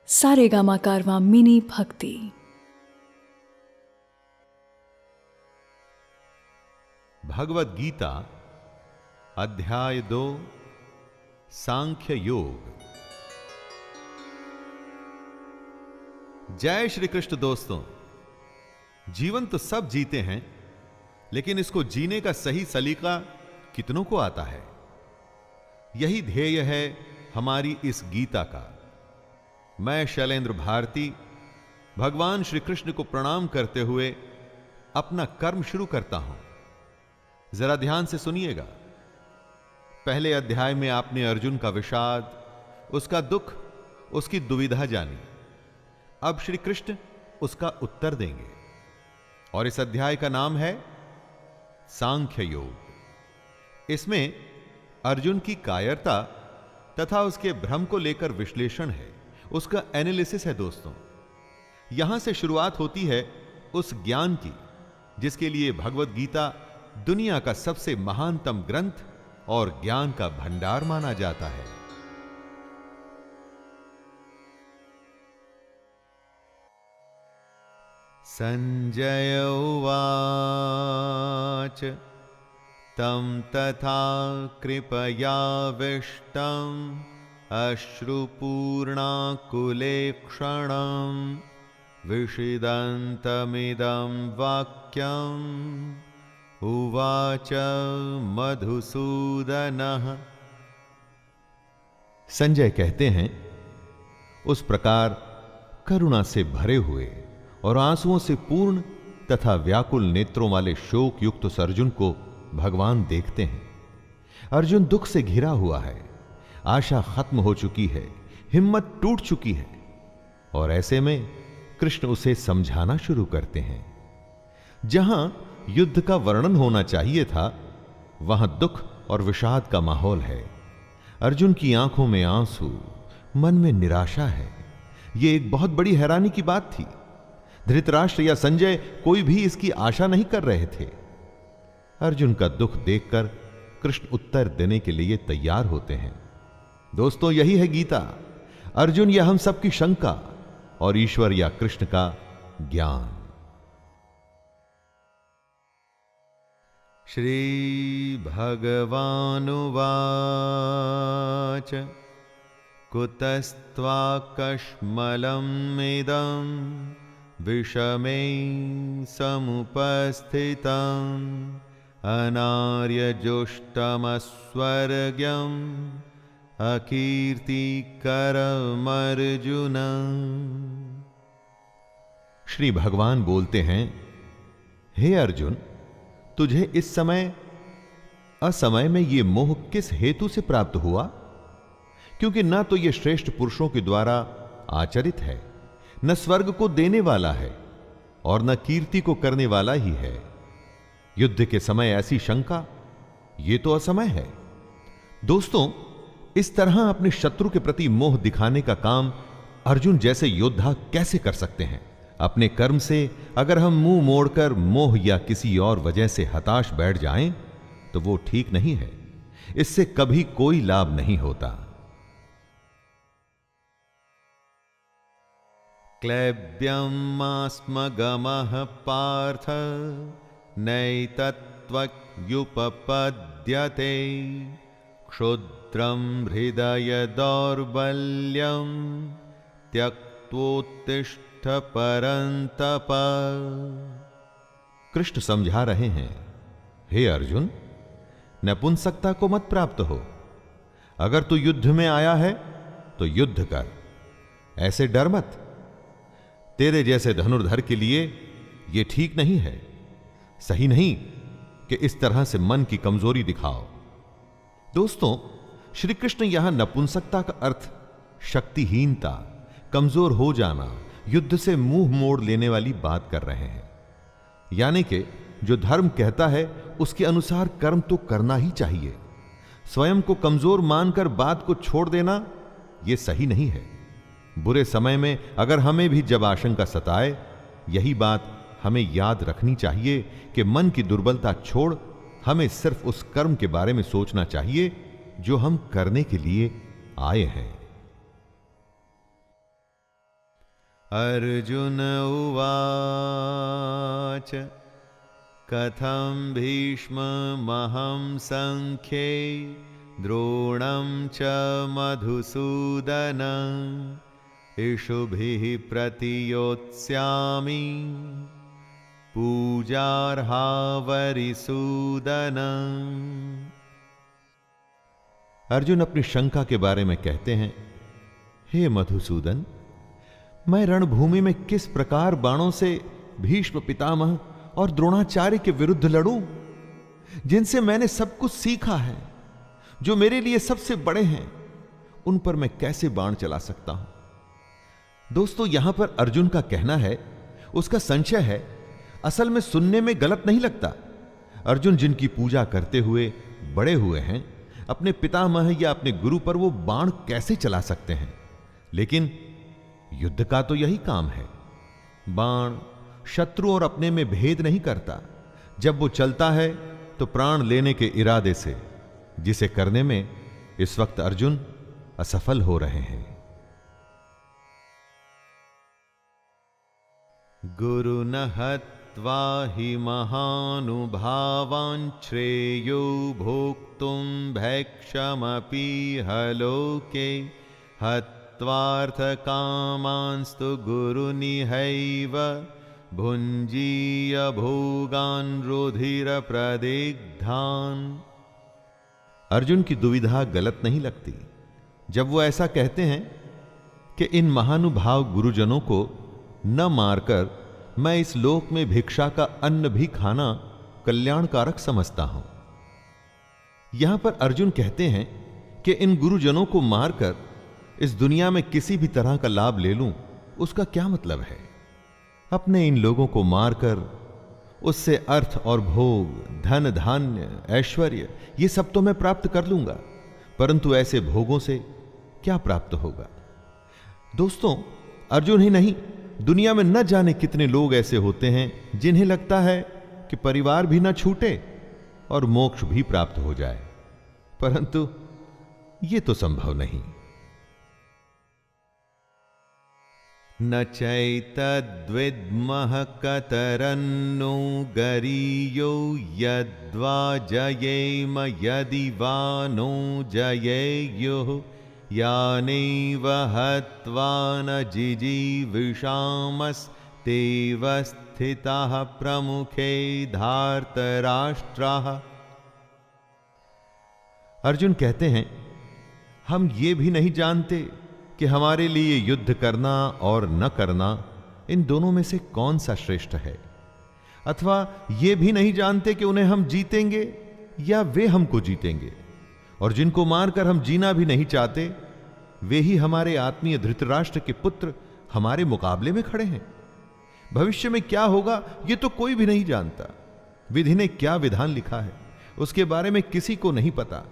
सारेगामा कारवां mini भक्ति। भगवद गीता अध्याय 2 सांख्य योग। जय श्री कृष्ण। दोस्तों, जीवन तो सब जीते हैं, लेकिन इसको जीने का सही सलीका कितनों को आता है? यही ध्येय है हमारी इस गीता का। मैं शैलेंद्र भारती भगवान श्री कृष्ण को प्रणाम करते हुए अपना कर्म शुरू करता हूं। जरा ध्यान से सुनिएगा। पहले अध्याय में आपने अर्जुन का विषाद, उसका दुख, उसकी दुविधा जानी। अब श्री कृष्ण उसका उत्तर देंगे और इस अध्याय का नाम है सांख्य योग। इसमें अर्जुन की कायरता तथा उसके भ्रम को लेकर विश्लेषण है, उसका एनालिसिस है। दोस्तों, यहां से शुरुआत होती है उस ज्ञान की जिसके लिए भगवद गीता दुनिया का सबसे महानतम ग्रंथ और ज्ञान का भंडार माना जाता है। संजय उवाच तं तथा कृपयाविष्टम् अश्रुपूर्णाकुलेक्षणं विषिदन्तमिदं वाक्यम् उवाच मधुसूदनः। संजय कहते हैं, उस प्रकार करुणा से भरे हुए और आंसुओं से पूर्ण तथा व्याकुल नेत्रों वाले शोक युक्त उस अर्जुन को भगवान देखते हैं। अर्जुन दुख से घिरा हुआ है, आशा खत्म हो चुकी है, हिम्मत टूट चुकी है, और ऐसे में कृष्ण उसे समझाना शुरू करते हैं। जहां युद्ध का वर्णन होना चाहिए था, वहां दुख और विषाद का माहौल है। अर्जुन की आंखों में आंसू, मन में निराशा है। यह एक बहुत बड़ी हैरानी की बात थी। धृतराष्ट्र या संजय कोई भी इसकी आशा नहीं कर रहे थे। अर्जुन का दुख देखकर कृष्ण उत्तर देने के लिए तैयार होते हैं। दोस्तों, यही है गीता। अर्जुन या हम सबकी शंका और ईश्वर या कृष्ण का ज्ञान। श्री भगवानुवाच कुतस्त्वाकश्मलम् इदं विषमे समुपस्थितम् अनार्यजुष्टमस्वर्ग्यम् अकीर्तिकरमर्जुन। श्री भगवान बोलते हैं, हे अर्जुन, तुझे इस समय असमय में यह मोह किस हेतु से प्राप्त हुआ? क्योंकि न तो यह श्रेष्ठ पुरुषों के द्वारा आचरित है, न स्वर्ग को देने वाला है, और न कीर्ति को करने वाला ही है। युद्ध के समय ऐसी शंका, यह तो असमय है। दोस्तों, इस तरह अपने शत्रु के प्रति मोह दिखाने का काम अर्जुन जैसे योद्धा कैसे कर सकते हैं? अपने कर्म से अगर हम मुंह मोड़कर मोह या किसी और वजह से हताश बैठ जाएं, तो वो ठीक नहीं है। इससे कभी कोई लाभ नहीं होता। क्लैब्यमास्मगमः पार्थ नैतत्त्वयुपपद्यते क्षुद्रं हृदय दौर्बल्यं त्यक्त्वोत्तिष्ठ परन्तप। कृष्ण समझा रहे हैं, हे अर्जुन, नपुंसकता को मत प्राप्त हो। अगर तू युद्ध में आया है तो युद्ध कर, ऐसे डर मत। तेरे जैसे धनुर्धर के लिए यह ठीक नहीं है, सही नहीं कि इस तरह से मन की कमजोरी दिखाओ। दोस्तों, श्री कृष्ण यहां नपुंसकता का अर्थ शक्तिहीनता, कमजोर हो जाना, युद्ध से मुंह मोड़ लेने वाली बात कर रहे हैं। यानी कि जो धर्म कहता है उसके अनुसार कर्म तो करना ही चाहिए। स्वयं को कमजोर मानकर बात को छोड़ देना यह सही नहीं है। बुरे समय में अगर हमें भी जब आशंका सताए, यही बात हमें याद रखनी चाहिए कि मन की दुर्बलता छोड़ हमें सिर्फ उस कर्म के बारे में सोचना चाहिए जो हम करने के लिए आए हैं। अर्जुन उवाच कथं भीष्ममहं संख्ये द्रोणं च मधुसूदन इषुभिः प्रतियोत्स्यामि पूजार्हा वरिसूदन। अर्जुन अपनी शंका के बारे में कहते हैं, हे मधुसूदन, मैं रणभूमि में किस प्रकार बाणों से भीष्म पितामह और द्रोणाचार्य के विरुद्ध लड़ूं, जिनसे मैंने सब कुछ सीखा है, जो मेरे लिए सबसे बड़े हैं, उन पर मैं कैसे बाण चला सकता हूं। दोस्तों, यहां पर अर्जुन का कहना है, उसका संशय है, असल में सुनने में गलत नहीं लगता। अर्जुन जिनकी पूजा करते हुए बड़े हुए हैं, अपने पितामह या अपने गुरु पर वो बाण कैसे चला सकते हैं। लेकिन युद्ध का तो यही काम है। बाण शत्रु और अपने में भेद नहीं करता। जब वो चलता है तो प्राण लेने के इरादे से, जिसे करने में इस वक्त अर्जुन असफल हो रहे हैं। गुरु न हत्वा हि महानुभावान् श्रेयो भोक्तुं भैक्षमपि हलोके हत्वार्थकामांस्तु गुरुनिहैव भुञ्जीय भोगान् रुधिरप्रदिग्धान्। अर्जुन की दुविधा गलत नहीं लगती जब वो ऐसा कहते हैं कि इन महानुभाव गुरुजनों को न मारकर मैं इस लोक में भिक्षा का अन्न भी खाना कल्याणकारक समझता हूं। यहां पर अर्जुन कहते हैं कि इन गुरुजनों को मारकर इस दुनिया में किसी भी तरह का लाभ ले लूं, उसका क्या मतलब है। अपने इन लोगों को मारकर उससे अर्थ और भोग, धन धान्य, ऐश्वर्य, ये सब तो मैं प्राप्त कर लूंगा, परंतु ऐसे भोगों से क्या प्राप्त होगा। दोस्तों, अर्जुन ही नहीं, दुनिया में न जाने कितने लोग ऐसे होते हैं जिन्हें लगता है कि परिवार भी न छूटे और मोक्ष भी प्राप्त हो जाए, परंतु यह तो संभव नहीं। न चैतद्विद्मः कतरन्नो गरीयो यद्वा जयेम यदि वा नो जयेयुः यानेव हत्वा न जिजीविषामस्तेव स्थिताः प्रमुखे धार्तराष्ट्राः। अर्जुन कहते हैं, हम ये भी नहीं जानते कि हमारे लिए युद्ध करना और न करना, इन दोनों में से कौन सा श्रेष्ठ है, अथवा ये भी नहीं जानते कि उन्हें हम जीतेंगे या वे हमको जीतेंगे। और जिनको मारकर हम जीना भी नहीं चाहते, वे ही हमारे आत्मीय धृतराष्ट्र के पुत्र हमारे मुकाबले में खड़े हैं। भविष्य में क्या होगा ये तो कोई भी नहीं जानता। विधि ने क्या विधान लिखा है उसके बारे में किसी को नहीं पता,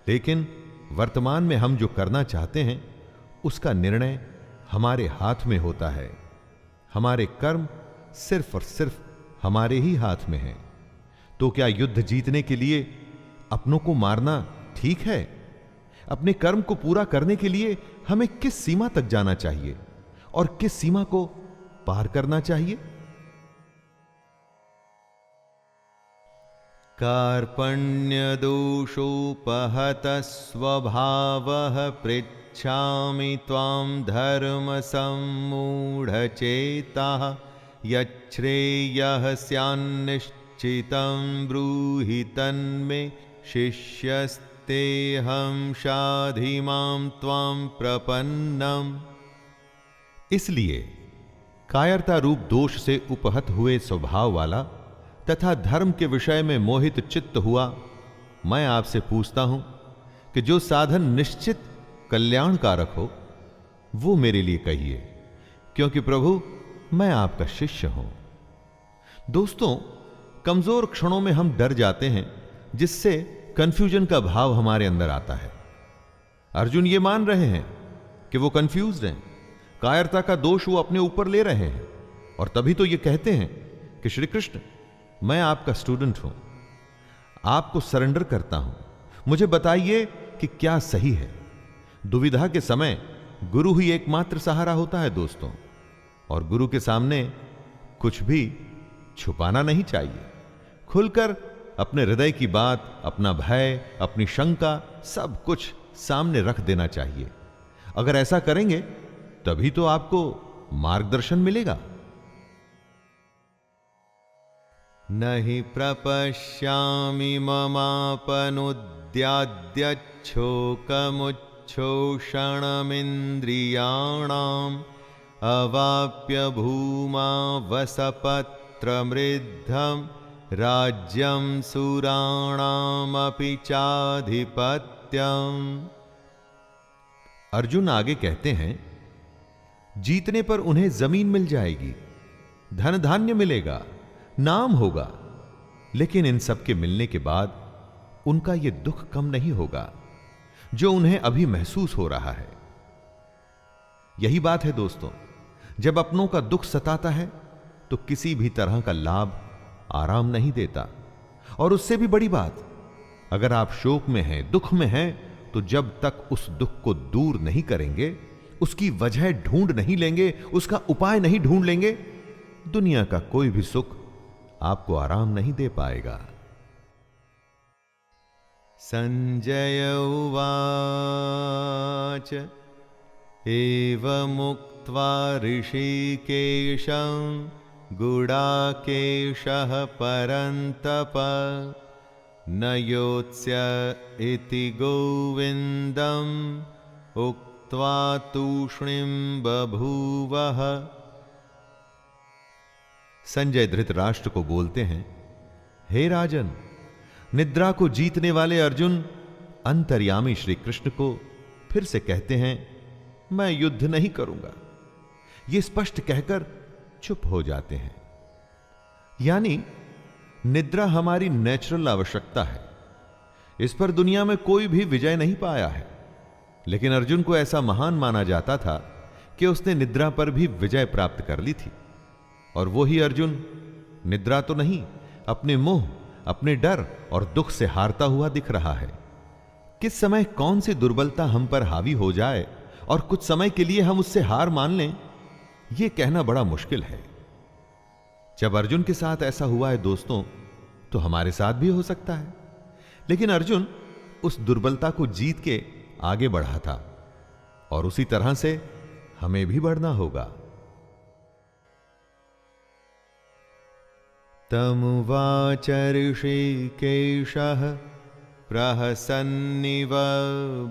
लेकिन वर्तमान में हम जो करना चाहते हैं उसका निर्णय हमारे हाथ में होता है। हमारे कर्म सिर्फ और सिर्फ हमारे ही हाथ में हैं। तो क्या युद्ध जीतने के लिए अपनों को मारना ठीक है? अपने कर्म को पूरा करने के लिए हमें किस सीमा तक जाना चाहिए और किस सीमा को पार करना चाहिए? कार्पण्य दोषोपहत स्वभावः पृच्छामि त्वां धर्म सम्मूढ़चेताः यच्छ्रेयः स्यान्निश्चितं ब्रूहि तन्मे शिष्यस्तेऽहं शाधि मां त्वां प्रपन्नम्। इसलिए कायरता रूप दोष से उपहत हुए स्वभाव वाला तथा धर्म के विषय में मोहित चित्त हुआ मैं आपसे पूछता हूं कि जो साधन निश्चित कल्याणकारक हो वो मेरे लिए कहिए, क्योंकि प्रभु मैं आपका शिष्य हूं। दोस्तों, कमजोर क्षणों में हम डर जाते हैं, जिससे कंफ्यूजन का भाव हमारे अंदर आता है। अर्जुन ये मान रहे हैं कि वो कंफ्यूज्ड हैं, कायरता का दोष वो अपने ऊपर ले रहे हैं, और तभी तो ये कहते हैं कि श्री कृष्ण मैं आपका स्टूडेंट हूं, आपको सरेंडर करता हूं, मुझे बताइए कि क्या सही है। दुविधा के समय गुरु ही एकमात्र सहारा होता है। दोस्तों, और गुरु के सामने कुछ भी छुपाना नहीं चाहिए। खुलकर अपने हृदय की बात, अपना भय, अपनी शंका, सब कुछ सामने रख देना चाहिए। अगर ऐसा करेंगे तभी तो आपको मार्गदर्शन मिलेगा। नहि प्रपश्यामि ममापनुद्याद्यच्छोकमुच्छोषणमिन्द्रियाणाम् अवाप्य भूमा वसपत्रमृद्धं राज्यं सुराणामपि चाधिपत्यम्। अर्जुन आगे कहते हैं, जीतने पर उन्हें जमीन मिल जाएगी, धन धान्य मिलेगा, नाम होगा, लेकिन इन सब के मिलने के बाद उनका यह दुख कम नहीं होगा जो उन्हें अभी महसूस हो रहा है। यही बात है दोस्तों, जब अपनों का दुख सताता है तो किसी भी तरह का लाभ आराम नहीं देता। और उससे भी बड़ी बात, अगर आप शोक में हैं, दुख में हैं, तो जब तक उस दुख को दूर नहीं करेंगे, उसकी वजह ढूंढ नहीं लेंगे, उसका उपाय नहीं ढूंढ लेंगे, दुनिया का कोई भी सुख आपको आराम नहीं दे पाएगा। संजय उवाच एवमुक्त्वा ऋषिकेशं गुडाकेशः परन्तप न योत्स्य इति गोविन्दम् उक्त्वा तूष्णीं बभूवः। संजय धृतराष्ट्र को बोलते हैं, हे राजन, निद्रा को जीतने वाले अर्जुन अंतर्यामी श्री कृष्ण को फिर से कहते हैं, मैं युद्ध नहीं करूंगा। ये स्पष्ट कहकर चुप हो जाते हैं। यानी निद्रा हमारी नेचुरल आवश्यकता है, इस पर दुनिया में कोई भी विजय नहीं पाया है। लेकिन अर्जुन को ऐसा महान माना जाता था कि उसने निद्रा पर भी विजय प्राप्त कर ली थी। और वो ही अर्जुन निद्रा तो नहीं, अपने मोह, अपने डर और दुख से हारता हुआ दिख रहा है। किस समय कौन सी दुर्बलता हम पर हावी हो जाए और कुछ समय के लिए हम उससे हार मान लें, यह कहना बड़ा मुश्किल है। जब अर्जुन के साथ ऐसा हुआ है दोस्तों, तो हमारे साथ भी हो सकता है। लेकिन अर्जुन उस दुर्बलता को जीत के आगे बढ़ा था और उसी तरह से हमें भी बढ़ना होगा। तमुवाच ऋषिकेशः प्रहसन्निव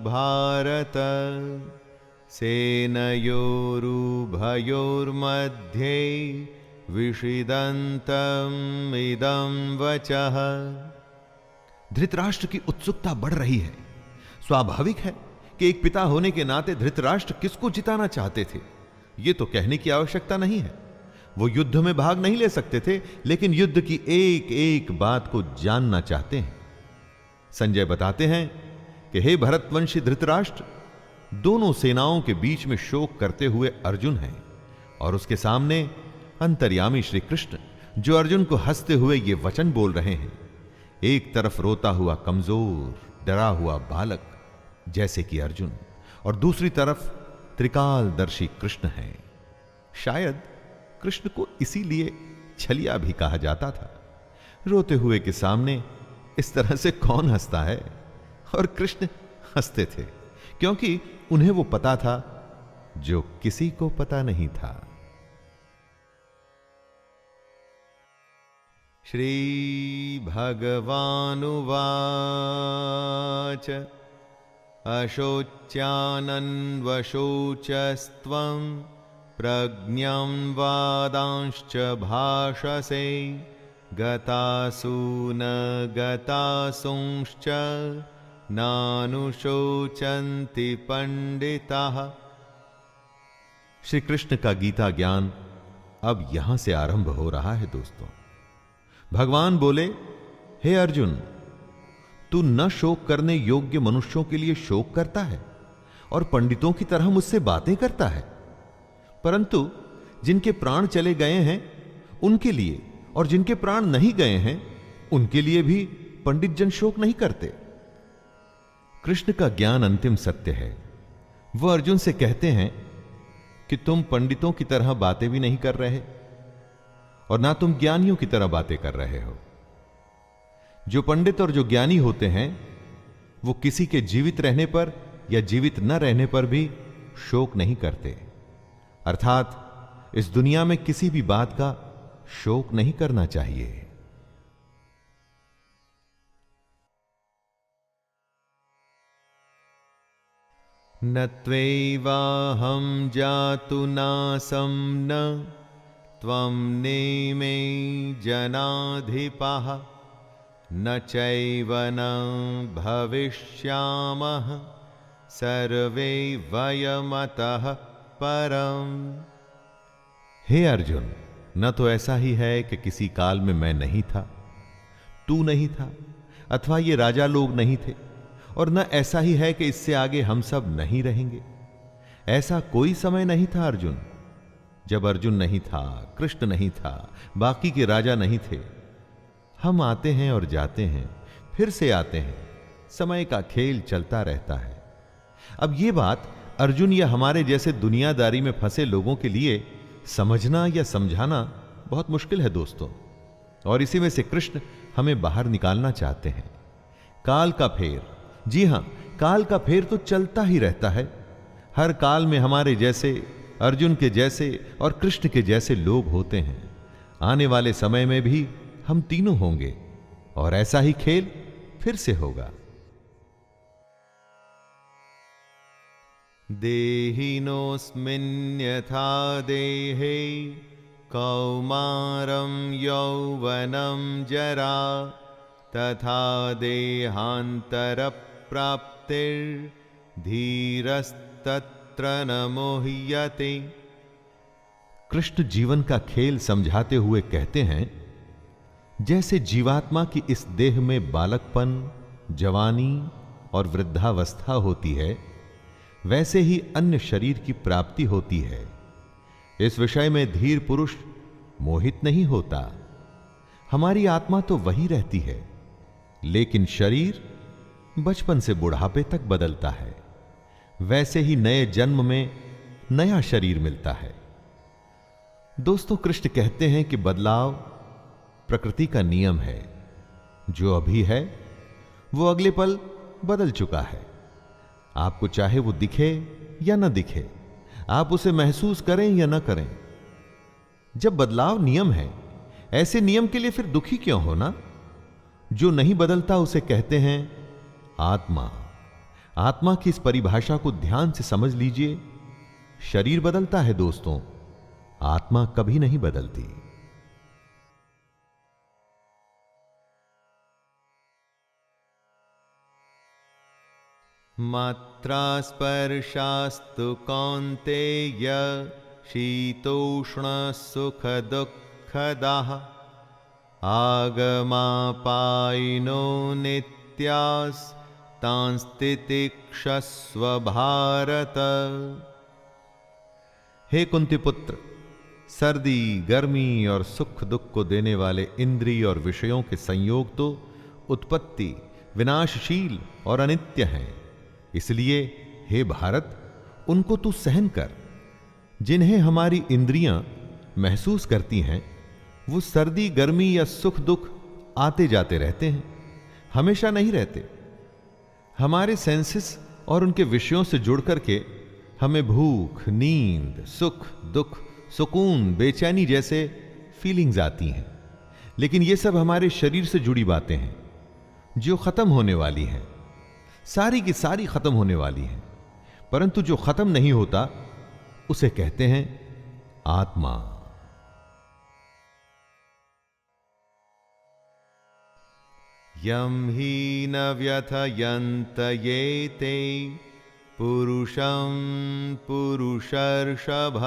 भारत सेनयोरुभयोर्मध्ये विषिदन्तम् इदं वचः। धृतराष्ट्र की उत्सुकता बढ़ रही है। स्वाभाविक है कि एक पिता होने के नाते धृतराष्ट्र किसको जिताना चाहते थे, यह तो कहने की आवश्यकता नहीं है। वो युद्ध में भाग नहीं ले सकते थे, लेकिन युद्ध की एक एक बात को जानना चाहते हैं। संजय बताते हैं कि हे भरतवंशी धृतराष्ट्र, दोनों सेनाओं के बीच में शोक करते हुए अर्जुन हैं और उसके सामने अंतर्यामी श्री कृष्ण, जो अर्जुन को हंसते हुए ये वचन बोल रहे हैं। एक तरफ रोता हुआ कमजोर डरा हुआ बालक जैसे कि अर्जुन, और दूसरी तरफ त्रिकालदर्शी कृष्ण है। शायद कृष्ण को इसीलिए छलिया भी कहा जाता था। रोते हुए के सामने इस तरह से कौन हंसता है? और कृष्ण हंसते थे क्योंकि उन्हें वो पता था जो किसी को पता नहीं था। श्री भगवानुवाच अशोच्यानन्वशोचस्त्वं प्रज्ञं वादांश्च भाषसे गतासु न गतासुंश्च नानुशोचन्ति पंडिताः। श्री कृष्ण का गीता ज्ञान अब यहां से आरंभ हो रहा है दोस्तों। भगवान बोले, हे अर्जुन, तू न शोक करने योग्य मनुष्यों के लिए शोक करता है और पंडितों की तरह मुझसे बातें करता है, परंतु जिनके प्राण चले गए हैं उनके लिए और जिनके प्राण नहीं गए हैं उनके लिए भी पंडित जन शोक नहीं करते। कृष्ण का ज्ञान अंतिम सत्य है। वह अर्जुन से कहते हैं, कि तुम पंडितों की तरह बातें भी नहीं कर रहे और ना तुम ज्ञानियों की तरह बातें कर रहे हो। जो पंडित और जो ज्ञानी होते हैं वो किसी के जीवित रहने पर या जीवित न रहने पर भी शोक नहीं करते, अर्थात इस दुनिया में किसी भी बात का शोक नहीं करना चाहिए। न त्वैवाहं जातु नासं न त्वं नेमे जनाधिपः न चैव न भविष्यामः सर्वे वयमतः परम। हे अर्जुन, न तो ऐसा ही है कि किसी काल में मैं नहीं था, तू नहीं था, अथवा ये राजा लोग नहीं थे, और न ऐसा ही है कि इससे आगे हम सब नहीं रहेंगे। ऐसा कोई समय नहीं था अर्जुन, जब अर्जुन नहीं था, कृष्ण नहीं था, बाकी के राजा नहीं थे। हम आते हैं और जाते हैं, फिर से आते हैं, समय का खेल चलता रहता है। अब यह बात अर्जुन या हमारे जैसे दुनियादारी में फंसे लोगों के लिए समझना या समझाना बहुत मुश्किल है दोस्तों, और इसी में से कृष्ण हमें बाहर निकालना चाहते हैं। काल का फेर, जी हां, काल का फेर तो चलता ही रहता है। हर काल में हमारे जैसे, अर्जुन के जैसे और कृष्ण के जैसे लोग होते हैं। आने वाले समय में भी हम तीनों होंगे और ऐसा ही खेल फिर से होगा। देहिनोऽस्मिन् यथा देहे कौमारं यौवनं जरा तथा देहान्तरप्राप्तिर्धीरस्तत्र न मोह्यते। कृष्ण जीवन का खेल समझाते हुए कहते हैं, जैसे जीवात्मा की इस देह में बालकपन, जवानी और वृद्धावस्था होती है, वैसे ही अन्य शरीर की प्राप्ति होती है। इस विषय में धीर पुरुष मोहित नहीं होता। हमारी आत्मा तो वही रहती है, लेकिन शरीर बचपन से बुढ़ापे तक बदलता है। वैसे ही नए जन्म में नया शरीर मिलता है। दोस्तों, कृष्ण कहते हैं कि बदलाव प्रकृति का नियम है। जो अभी है वो अगले पल बदल चुका है। आपको चाहे वो दिखे या न दिखे, आप उसे महसूस करें या न करें। जब बदलाव नियम है, ऐसे नियम के लिए फिर दुखी क्यों होना? जो नहीं बदलता उसे कहते हैं आत्मा। आत्मा की इस परिभाषा को ध्यान से समझ लीजिए। शरीर बदलता है दोस्तों, आत्मा कभी नहीं बदलती। मात्रा स्पर्शास्तु कौन्तेय शीतोष्ण सुख दुःखदाः आगमापायिनो नित्यास्तांस्तितिक्षस्व भारत। हे कुंती पुत्र, सर्दी, गर्मी और सुख दुख को देने वाले इंद्रिय और विषयों के संयोग तो उत्पत्ति, विनाशशील और अनित्य हैं। इसलिए हे भारत, उनको तू सहन कर। जिन्हें हमारी इंद्रियां महसूस करती हैं, वो सर्दी, गर्मी या सुख दुख आते जाते रहते हैं, हमेशा नहीं रहते। हमारे सेंसेस और उनके विषयों से जुड़ करके हमें भूख, नींद, सुख, दुख, सुकून, बेचैनी जैसे फीलिंग्स आती हैं। लेकिन ये सब हमारे शरीर से जुड़ी बातें हैं जो खत्म होने वाली हैं। सारी की सारी खत्म होने वाली हैं, परंतु जो खत्म नहीं होता उसे कहते हैं आत्मा। यम ही न व्यथयन्त ये ते पुरुषं पुरुषर्षभ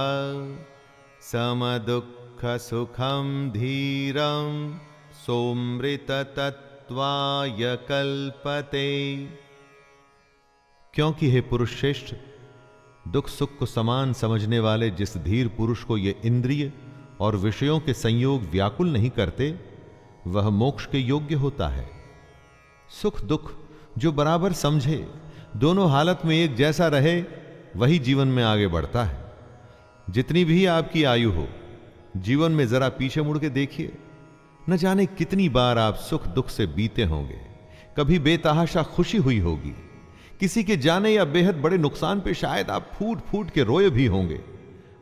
समदुःख सुखं धीरं सोमृततत्त्वाय कल्पते। क्योंकि हे पुरुष श्रेष्ठ, दुख सुख को समान समझने वाले जिस धीर पुरुष को ये इंद्रिय और विषयों के संयोग व्याकुल नहीं करते, वह मोक्ष के योग्य होता है। सुख दुख जो बराबर समझे, दोनों हालत में एक जैसा रहे, वही जीवन में आगे बढ़ता है। जितनी भी आपकी आयु हो, जीवन में जरा पीछे मुड़ के देखिए। न जाने कितनी बार आप सुख दुख से बीते होंगे। कभी बेतहाशा खुशी हुई होगी, किसी के जाने या बेहद बड़े नुकसान पे शायद आप फूट फूट के रोए भी होंगे।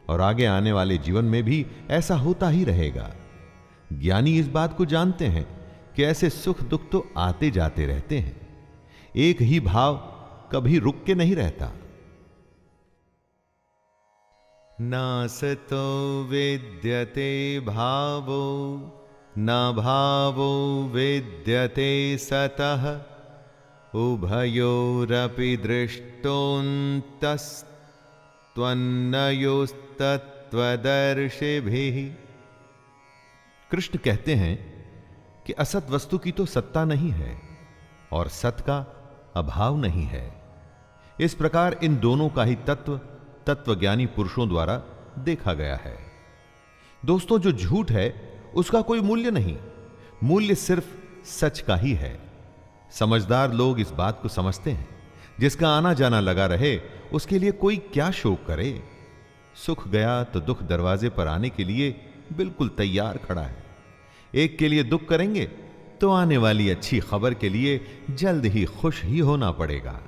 और आगे आने वाले जीवन में भी ऐसा होता ही रहेगा। ज्ञानी इस बात को जानते हैं कि ऐसे सुख दुख तो आते जाते रहते हैं। एक ही भाव कभी रुक के नहीं रहता। नासतो विद्यते भावो न भावो विद्यते सतः उभयोरपि दृष्टोऽन्तस्त्वन्नयोस्तत्त्वदर्शिभिः। कृष्ण कहते हैं कि असत वस्तु की तो सत्ता नहीं है और सत का अभाव नहीं है। इस प्रकार इन दोनों का ही तत्वज्ञानी पुरुषों द्वारा देखा गया है। दोस्तों, जो झूठ है उसका कोई मूल्य नहीं, मूल्य सिर्फ सच का ही है। समझदार लोग इस बात को समझते हैं। जिसका आना जाना लगा रहे उसके लिए कोई क्या शोक करे। सुख गया तो दुख दरवाजे पर आने के लिए बिल्कुल तैयार खड़ा है। एक के लिए दुख करेंगे तो आने वाली अच्छी खबर के लिए जल्द ही खुश ही होना पड़ेगा।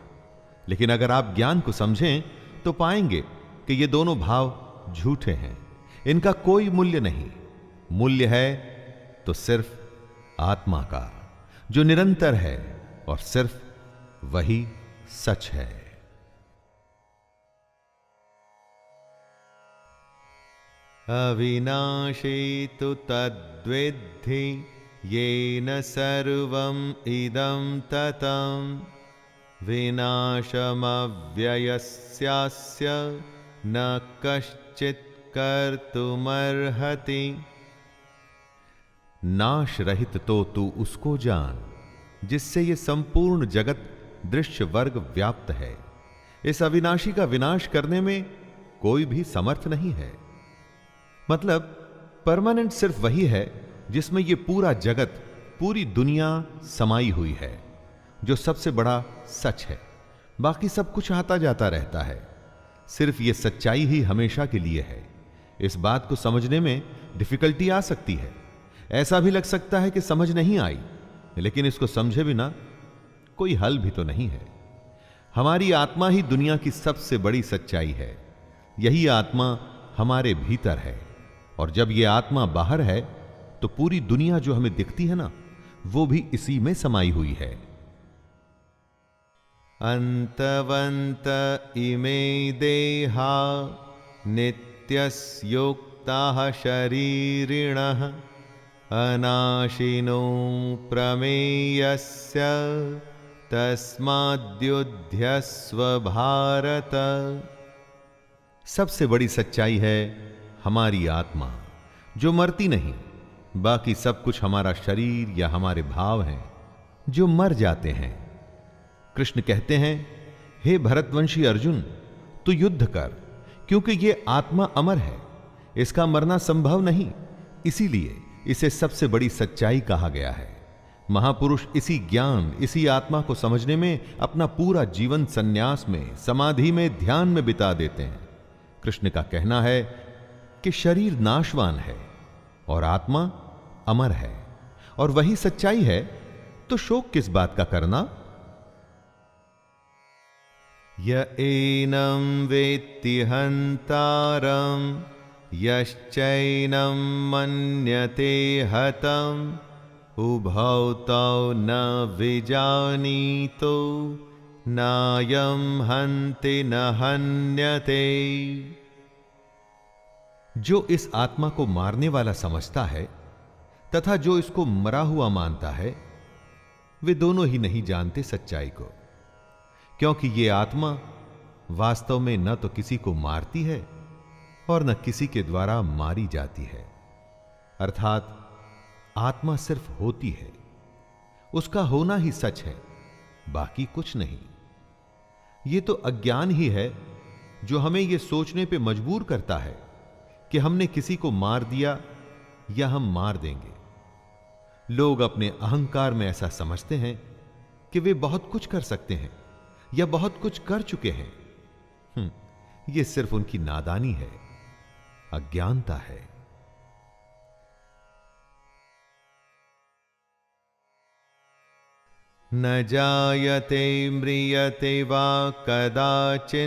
लेकिन अगर आप ज्ञान को समझें तो पाएंगे कि ये दोनों भाव झूठे हैं। इनका कोई मूल्य नहीं। मूल्य है तो सिर्फ आत्मा का, जो निरंतर है और सिर्फ वही सच है। अविनाशी तु तद्विद्धि येन सर्वं इदं ततं विनाशमव्ययस्यास्य न कश्चित् कर्तुमर्हति। नाश रहित तो तू उसको जान जिससे ये संपूर्ण जगत दृश्य वर्ग व्याप्त है। इस अविनाशी का विनाश करने में कोई भी समर्थ नहीं है। मतलब परमानेंट सिर्फ वही है जिसमें ये पूरा जगत, पूरी दुनिया समाई हुई है, जो सबसे बड़ा सच है। बाकी सब कुछ आता जाता रहता है। सिर्फ ये सच्चाई ही हमेशा के लिए है। इस बात को समझने में डिफिकल्टी आ सकती है। ऐसा भी लग सकता है कि समझ नहीं आई, लेकिन इसको समझे बिना कोई हल भी तो नहीं है। हमारी आत्मा ही दुनिया की सबसे बड़ी सच्चाई है। यही आत्मा हमारे भीतर है, और जब यह आत्मा बाहर है तो पूरी दुनिया जो हमें दिखती है ना, वो भी इसी में समाई हुई है। अंतवंत इमे देहा नित्यस्योक्ताः शरीरिणः अनाशिनो प्रमेयस्य तस्माद्युध्यस्व भारत। सबसे बड़ी सच्चाई है हमारी आत्मा, जो मरती नहीं। बाकी सब कुछ हमारा शरीर या हमारे भाव हैं जो मर जाते हैं। कृष्ण कहते हैं, हे भरतवंशी अर्जुन, तू युद्ध कर, क्योंकि ये आत्मा अमर है, इसका मरना संभव नहीं। इसीलिए इसे सबसे बड़ी सच्चाई कहा गया है। महापुरुष इसी ज्ञान, इसी आत्मा को समझने में अपना पूरा जीवन संन्यास में, समाधि में, ध्यान में बिता देते हैं। कृष्ण का कहना है कि शरीर नाशवान है और आत्मा अमर है, और वही सच्चाई है, तो शोक किस बात का करना। य एनं वेत्ति हन्तारं यश्चैनं मन्यते हतम् उभौ तौ न विजानीतो नायं हन्ति न हन्यते। जो इस आत्मा को मारने वाला समझता है तथा जो इसको मरा हुआ मानता है, वे दोनों ही नहीं जानते सच्चाई को, क्योंकि ये आत्मा वास्तव में न तो किसी को मारती है और न किसी के द्वारा मारी जाती है। अर्थात आत्मा सिर्फ होती है, उसका होना ही सच है, बाकी कुछ नहीं। ये तो अज्ञान ही है जो हमें यह सोचने पे मजबूर करता है कि हमने किसी को मार दिया या हम मार देंगे। लोग अपने अहंकार में ऐसा समझते हैं कि वे बहुत कुछ कर सकते हैं या बहुत कुछ कर चुके हैं। यह सिर्फ उनकी नादानी है। अज्ञानता है। न जायते म्रियते वा कदाचिन्नायं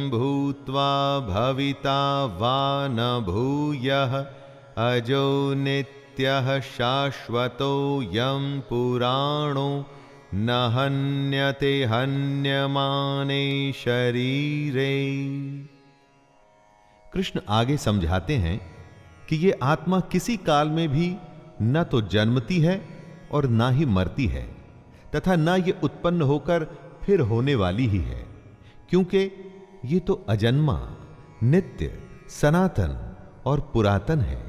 भूत्वा भविता वा न भूयः अजो नित्यः शाश्वतोऽयं पुराणो न हन्यते हन्यमाने शरीरे। कृष्ण आगे समझाते हैं कि ये आत्मा किसी काल में भी न तो जन्मती है और ना ही मरती है, तथा ना ये उत्पन्न होकर फिर होने वाली ही है, क्योंकि ये तो अजन्मा, नित्य, सनातन और पुरातन है।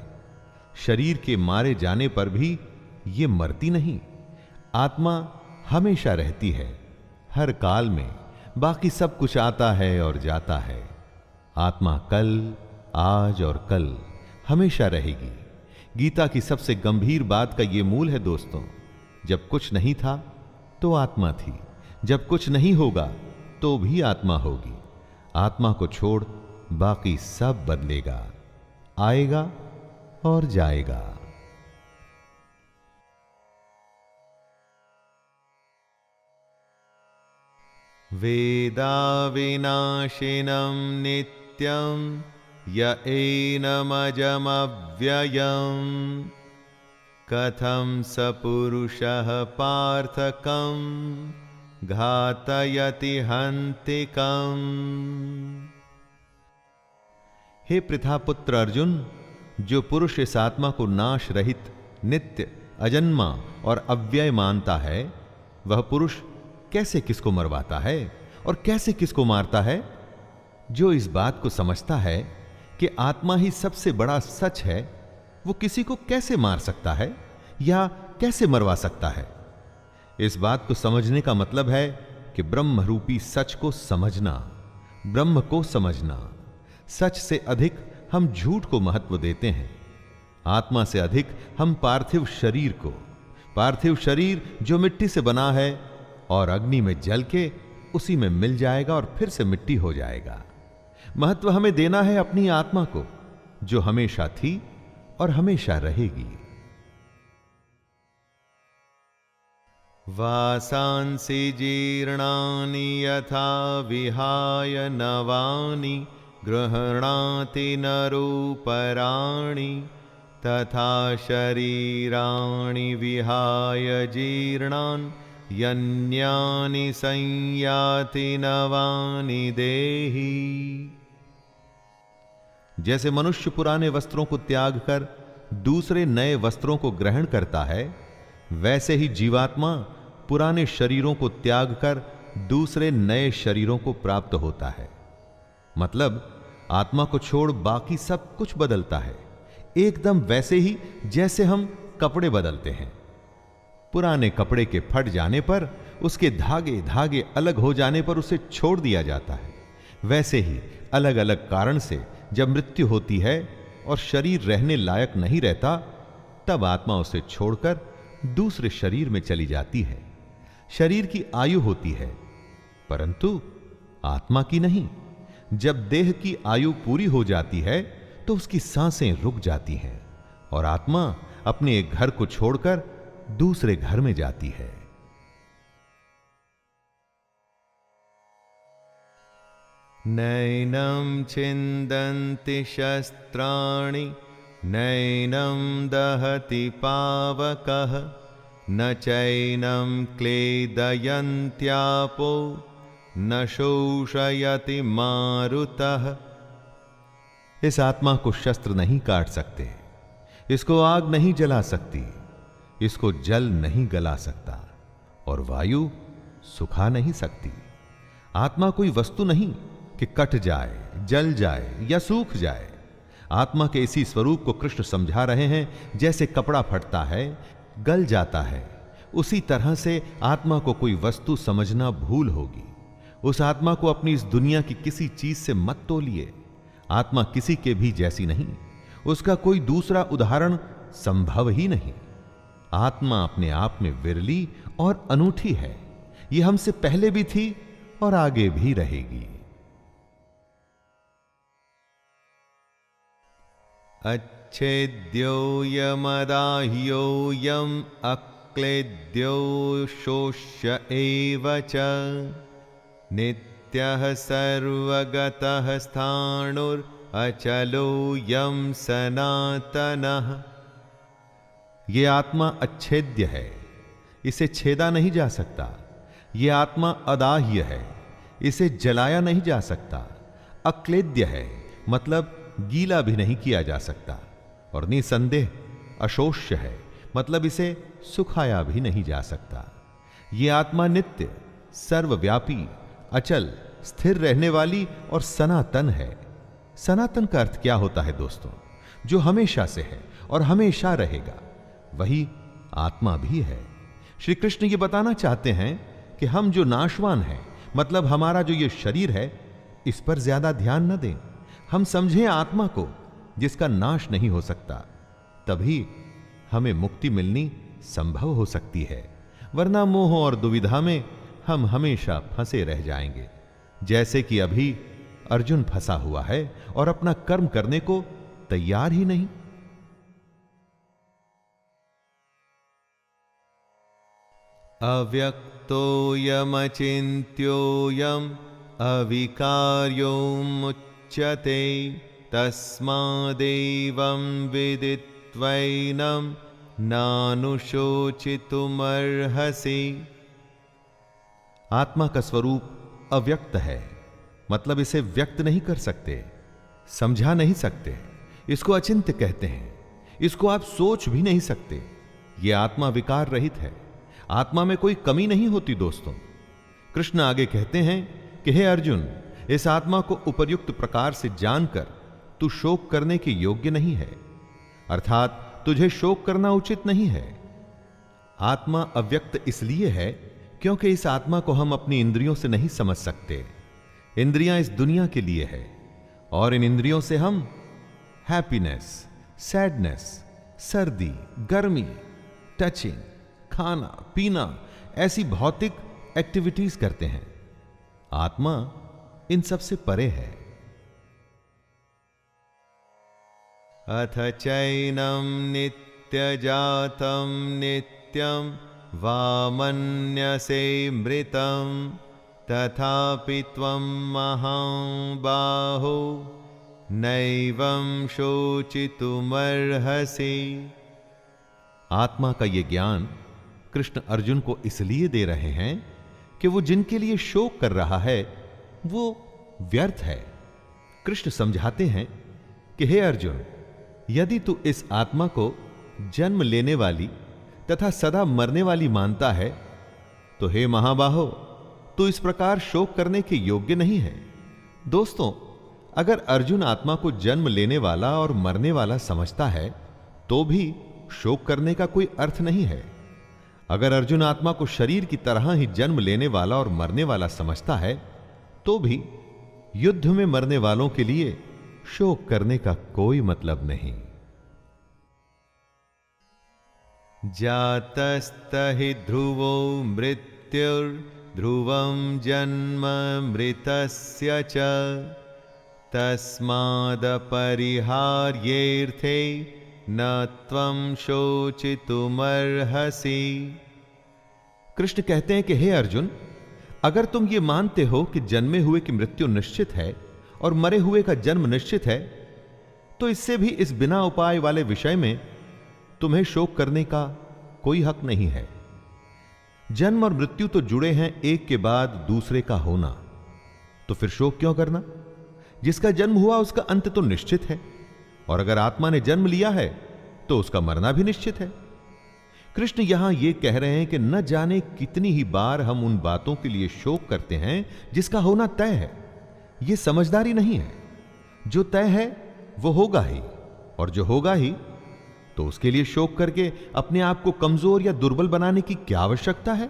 शरीर के मारे जाने पर भी ये मरती नहीं। आत्मा हमेशा रहती है, हर काल में। बाकी सब कुछ आता है और जाता है। आत्मा कल, आज और कल हमेशा रहेगी। गीता की सबसे गंभीर बात का यह मूल है दोस्तों, जब कुछ नहीं था तो आत्मा थी, जब कुछ नहीं होगा तो भी आत्मा होगी। आत्मा को छोड़ बाकी सब बदलेगा, आएगा और जाएगा। वेदा विनाशिनं नित्यं य एनमजमव्ययम् कथं स पुरुषः पार्थकं घातयति हन्तिकम्। हे पृथापुत्र अर्जुन, जो पुरुष इस आत्मा को नाश रहित, नित्य, अजन्मा और अव्यय मानता है, वह पुरुष कैसे किसको मरवाता है और कैसे किसको मारता है? जो इस बात को समझता है कि आत्मा ही सबसे बड़ा सच है, वो किसी को कैसे मार सकता है या कैसे मरवा सकता है? इस बात को समझने का मतलब है कि ब्रह्म रूपी सच को समझना, ब्रह्म को समझना। सच से अधिक हम झूठ को महत्व देते हैं। आत्मा से अधिक हम पार्थिव शरीर को। पार्थिव शरीर जो मिट्टी से बना है और अग्नि में जल के उसी में मिल जाएगा और फिर से मिट्टी हो जाएगा। महत्व हमें देना है अपनी आत्मा को, जो हमेशा थी और हमेशा रहेगी। वासांसि जीर्णानि यथा विहाय नवानि गृह्णाति नरोपराणि तथा शरीराणि विहाय जीर्णान् यन्यानि संयाति नवानि देहि। जैसे मनुष्य पुराने वस्त्रों को त्याग कर दूसरे नए वस्त्रों को ग्रहण करता है, वैसे ही जीवात्मा पुराने शरीरों को त्याग कर दूसरे नए शरीरों को प्राप्त होता है। मतलब आत्मा को छोड़ बाकी सब कुछ बदलता है, एकदम वैसे ही जैसे हम कपड़े बदलते हैं। पुराने कपड़े के फट जाने पर, उसके धागे धागे अलग हो जाने पर उसे छोड़ दिया जाता है। वैसे ही अलग अलग कारण से जब मृत्यु होती है और शरीर रहने लायक नहीं रहता, तब आत्मा उसे छोड़कर दूसरे शरीर में चली जाती है। शरीर की आयु होती है, परंतु आत्मा की नहीं। जब देह की आयु पूरी हो जाती है तो उसकी सांसें रुक जाती हैं और आत्मा अपने एक घर को छोड़कर दूसरे घर में जाती है। नैनं छिन्दन्ति शस्त्राणि नैनं दहति पावकः न चैनं क्लेदयन्त्यापो न शोषयति मारुतः। इस आत्मा को शस्त्र नहीं काट सकते, इसको आग नहीं जला सकती, इसको जल नहीं गला सकता और वायु सुखा नहीं सकती। आत्मा कोई वस्तु नहीं कि कट जाए, जल जाए या सूख जाए। आत्मा के इसी स्वरूप को कृष्ण समझा रहे हैं। जैसे कपड़ा फटता है, गल जाता है, उसी तरह से आत्मा को कोई वस्तु समझना भूल होगी। उस आत्मा को अपनी इस दुनिया की किसी चीज से मत तोलिए। आत्मा किसी के भी जैसी नहीं, उसका कोई दूसरा उदाहरण संभव ही नहीं। आत्मा अपने आप में विरली और अनूठी है। यह हमसे पहले भी थी और आगे भी रहेगी। अच्छेद्योऽयमदाह्योऽयम् अक्लेद्यो शोष्य एव च नित्यः सर्वगतः स्थाणुरचलोऽयं सनातनः। ये आत्मा अच्छेद्य है, इसे छेदा नहीं जा सकता। ये आत्मा अदाह्य है, इसे जलाया नहीं जा सकता। अक्लेद्य है मतलब गीला भी नहीं किया जा सकता। और निसंदेह अशोष्य है मतलब इसे सुखाया भी नहीं जा सकता। ये आत्मा नित्य, सर्वव्यापी, अचल, स्थिर रहने वाली और सनातन है। सनातन का अर्थ क्या होता है दोस्तों? जो हमेशा से है और हमेशा रहेगा, वही आत्मा भी है। श्री कृष्ण ये बताना चाहते हैं कि हम जो नाशवान हैं, मतलब हमारा जो ये शरीर है, इस पर ज्यादा ध्यान न दें। हम समझें आत्मा को जिसका नाश नहीं हो सकता, तभी हमें मुक्ति मिलनी संभव हो सकती है। वरना मोह और दुविधा में हम हमेशा फंसे रह जाएंगे, जैसे कि अभी अर्जुन फंसा हुआ है और अपना कर्म करने को तैयार ही नहीं। अव्यक्तोऽयमचिन्त्योऽयम् अविकार्योमुच्यते तस्मादेवं विदित्वैनं नानुशोचितुमर्हसि। आत्मा का स्वरूप अव्यक्त है, मतलब इसे व्यक्त नहीं कर सकते, समझा नहीं सकते। इसको अचिंत्य कहते हैं। इसको आप सोच भी नहीं सकते। यह आत्मा विकार रहित है। आत्मा में कोई कमी नहीं होती दोस्तों। कृष्ण आगे कहते हैं कि हे अर्जुन, इस आत्मा को उपर्युक्त प्रकार से जानकर तू शोक करने के योग्य नहीं है, अर्थात तुझे शोक करना उचित नहीं है। आत्मा अव्यक्त इसलिए है क्योंकि इस आत्मा को हम अपनी इंद्रियों से नहीं समझ सकते। इंद्रियां इस दुनिया के लिए है और इन इंद्रियों से हम हैप्पीनेस, सैडनेस, सर्दी, गर्मी, टचिंग, खाना पीना, ऐसी भौतिक एक्टिविटीज करते हैं। आत्मा इन सब से परे है। अथ चैनं नित्यजातं नित्यं वा मन्यसे मृतं तथापि त्वं महाबाहो नैवं शोचितुमर्हसि। आत्मा का ये ज्ञान कृष्ण अर्जुन को इसलिए दे रहे हैं कि वो जिनके लिए शोक कर रहा है वो व्यर्थ है। कृष्ण समझाते हैं कि हे अर्जुन, यदि तू इस आत्मा को जन्म लेने वाली तथा सदा मरने वाली मानता है तो हे महाबाहो, तू इस प्रकार शोक करने के योग्य नहीं है। दोस्तों, अगर अर्जुन आत्मा को जन्म लेने वाला और मरने वाला समझता है तो भी शोक करने का कोई अर्थ नहीं है। अगर अर्जुन आत्मा को शरीर की तरह ही जन्म लेने वाला और मरने वाला समझता है तो भी युद्ध में मरने वालों के लिए शोक करने का कोई मतलब नहीं। जातस्तहि ध्रुवो मृत्युर्ध्रुवं जन्म मृतस्य च तस्मादपरिहार्येऽर्थे न त्वं शोचितुमर्हसि। कृष्ण कहते हैं कि हे अर्जुन, अगर तुम ये मानते हो कि जन्मे हुए की मृत्यु निश्चित है और मरे हुए का जन्म निश्चित है, तो इससे भी इस बिना उपाय वाले विषय में तुम्हें शोक करने का कोई हक नहीं है। जन्म और मृत्यु तो जुड़े हैं एक के बाद दूसरे का होना, तो फिर शोक क्यों करना? जिसका जन्म हुआ उसका अंत तो निश्चित है, और अगर आत्मा ने जन्म लिया है तो उसका मरना भी निश्चित है। कृष्ण यहां यह कह रहे हैं कि न जाने कितनी ही बार हम उन बातों के लिए शोक करते हैं जिसका होना तय है। यह समझदारी नहीं है। जो तय है वो होगा ही, और जो होगा ही तो उसके लिए शोक करके अपने आप को कमजोर या दुर्बल बनाने की क्या आवश्यकता है?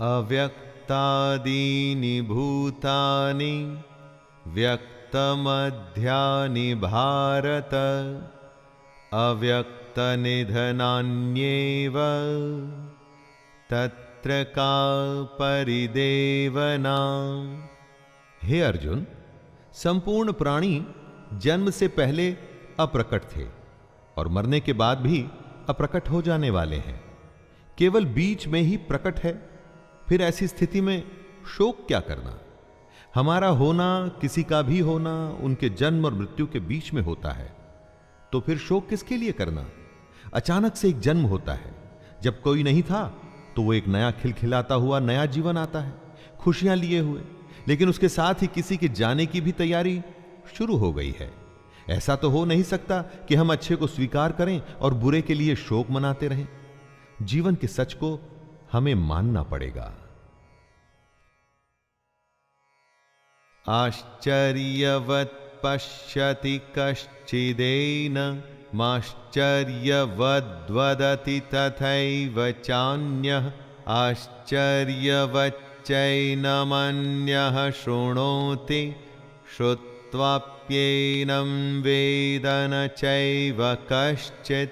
अव्यक्तादीनि भूतानि व्यक्तमध्यानि भारत अव्यक्तनिधनान्येव तत्र का परिदेवना। हे अर्जुन, संपूर्ण प्राणी जन्म से पहले अप्रकट थे और मरने के बाद भी अप्रकट हो जाने वाले हैं, केवल बीच में ही प्रकट है। फिर ऐसी स्थिति में शोक क्या करना? हमारा होना, किसी का भी होना उनके जन्म और मृत्यु के बीच में होता है, तो फिर शोक किसके लिए करना? अचानक से एक जन्म होता है, जब कोई नहीं था तो वो एक नया खिलखिलाता हुआ नया जीवन आता है, खुशियां लिए हुए, लेकिन उसके साथ ही किसी के जाने की भी तैयारी शुरू हो गई है। ऐसा तो हो नहीं सकता कि हम अच्छे को स्वीकार करें और बुरे के लिए शोक मनाते रहें। जीवन के सच को हमें मानना पड़ेगा। आश्चर्यवत् पश्यति कश्चिदेन माश्चर्यवद्वदति तथैव चान्यः आश्चर्यवच्चैनमन्यः शृणोति श्रुत्वाप्येनं वेद न चैव कश्चित्।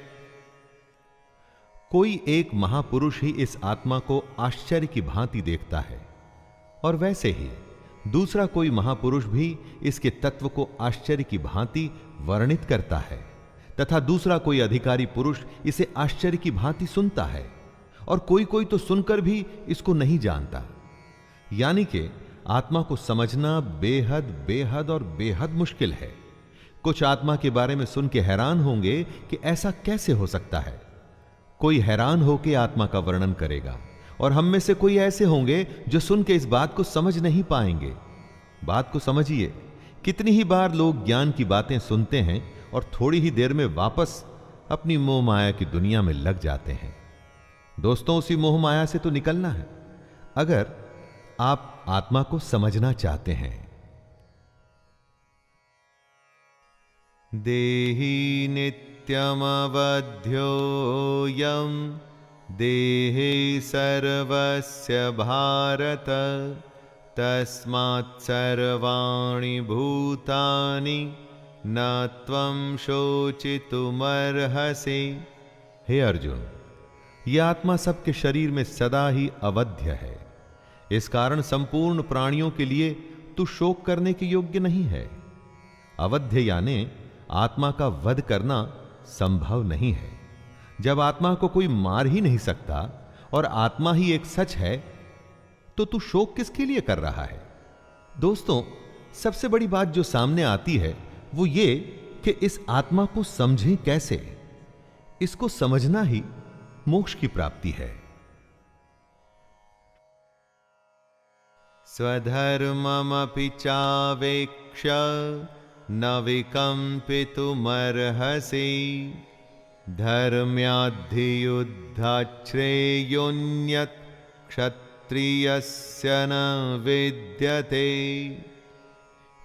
कोई एक महापुरुष ही इस आत्मा को आश्चर्य की भांति देखता है और वैसे ही दूसरा कोई महापुरुष भी इसके तत्व को आश्चर्य की भांति वर्णित करता है, तथा दूसरा कोई अधिकारी पुरुष इसे आश्चर्य की भांति सुनता है, और कोई कोई तो सुनकर भी इसको नहीं जानता। यानी कि आत्मा को समझना बेहद बेहद और बेहद मुश्किल है। कुछ आत्मा के बारे में सुन के हैरान होंगे कि ऐसा कैसे हो सकता है। कोई हैरान होकर आत्मा का वर्णन करेगा, और हम में से कोई ऐसे होंगे जो सुन के इस बात को समझ नहीं पाएंगे। बात को समझिए, कितनी ही बार लोग ज्ञान की बातें सुनते हैं और थोड़ी ही देर में वापस अपनी मोह माया की दुनिया में लग जाते हैं। दोस्तों, उसी मोह माया से तो निकलना है अगर आप आत्मा को समझना चाहते हैं। देहि नित्यमवध्योऽयं देहे सर्वस्य भारत तस्मात् सर्वाणि भूतानि न त्वं शोचितुमर्हसि। हे अर्जुन, यह आत्मा सबके शरीर में सदा ही अवध्य है। इस कारण संपूर्ण प्राणियों के लिए तू शोक करने के योग्य नहीं है। अवध्य यानी आत्मा का वध करना संभव नहीं है। जब आत्मा को कोई मार ही नहीं सकता और आत्मा ही एक सच है, तो तू शोक किसके लिए कर रहा है? दोस्तों, सबसे बड़ी बात जो सामने आती है वो ये कि इस आत्मा को समझें कैसे। इसको समझना ही मोक्ष की प्राप्ति है। स्वधर्ममपि चावेक्ष्य न विकम्पितुमर्हसि धर्म्याद्धियुद्धाश्रेयोऽन्यत् क्षत्रियस्य न विद्यते।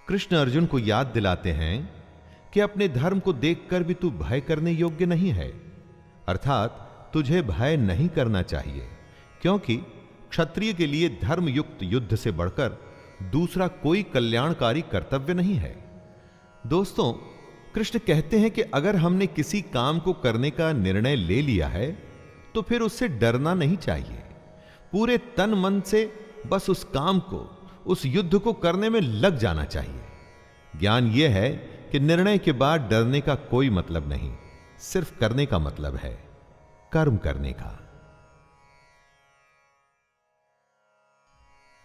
कृष्ण अर्जुन को याद दिलाते हैं कि अपने धर्म को देखकर भी तू भय करने योग्य नहीं है, अर्थात तुझे भय नहीं करना चाहिए, क्योंकि क्षत्रिय के लिए धर्मयुक्त युद्ध से बढ़कर दूसरा कोई कल्याणकारी कर्तव्य नहीं है। दोस्तों, कृष्ण कहते हैं कि अगर हमने किसी काम को करने का निर्णय ले लिया है तो फिर उससे डरना नहीं चाहिए। पूरे तन मन से बस उस काम को, उस युद्ध को करने में लग जाना चाहिए। ज्ञान यह है कि निर्णय के बाद डरने का कोई मतलब नहीं, सिर्फ करने का मतलब है, कर्म करने का।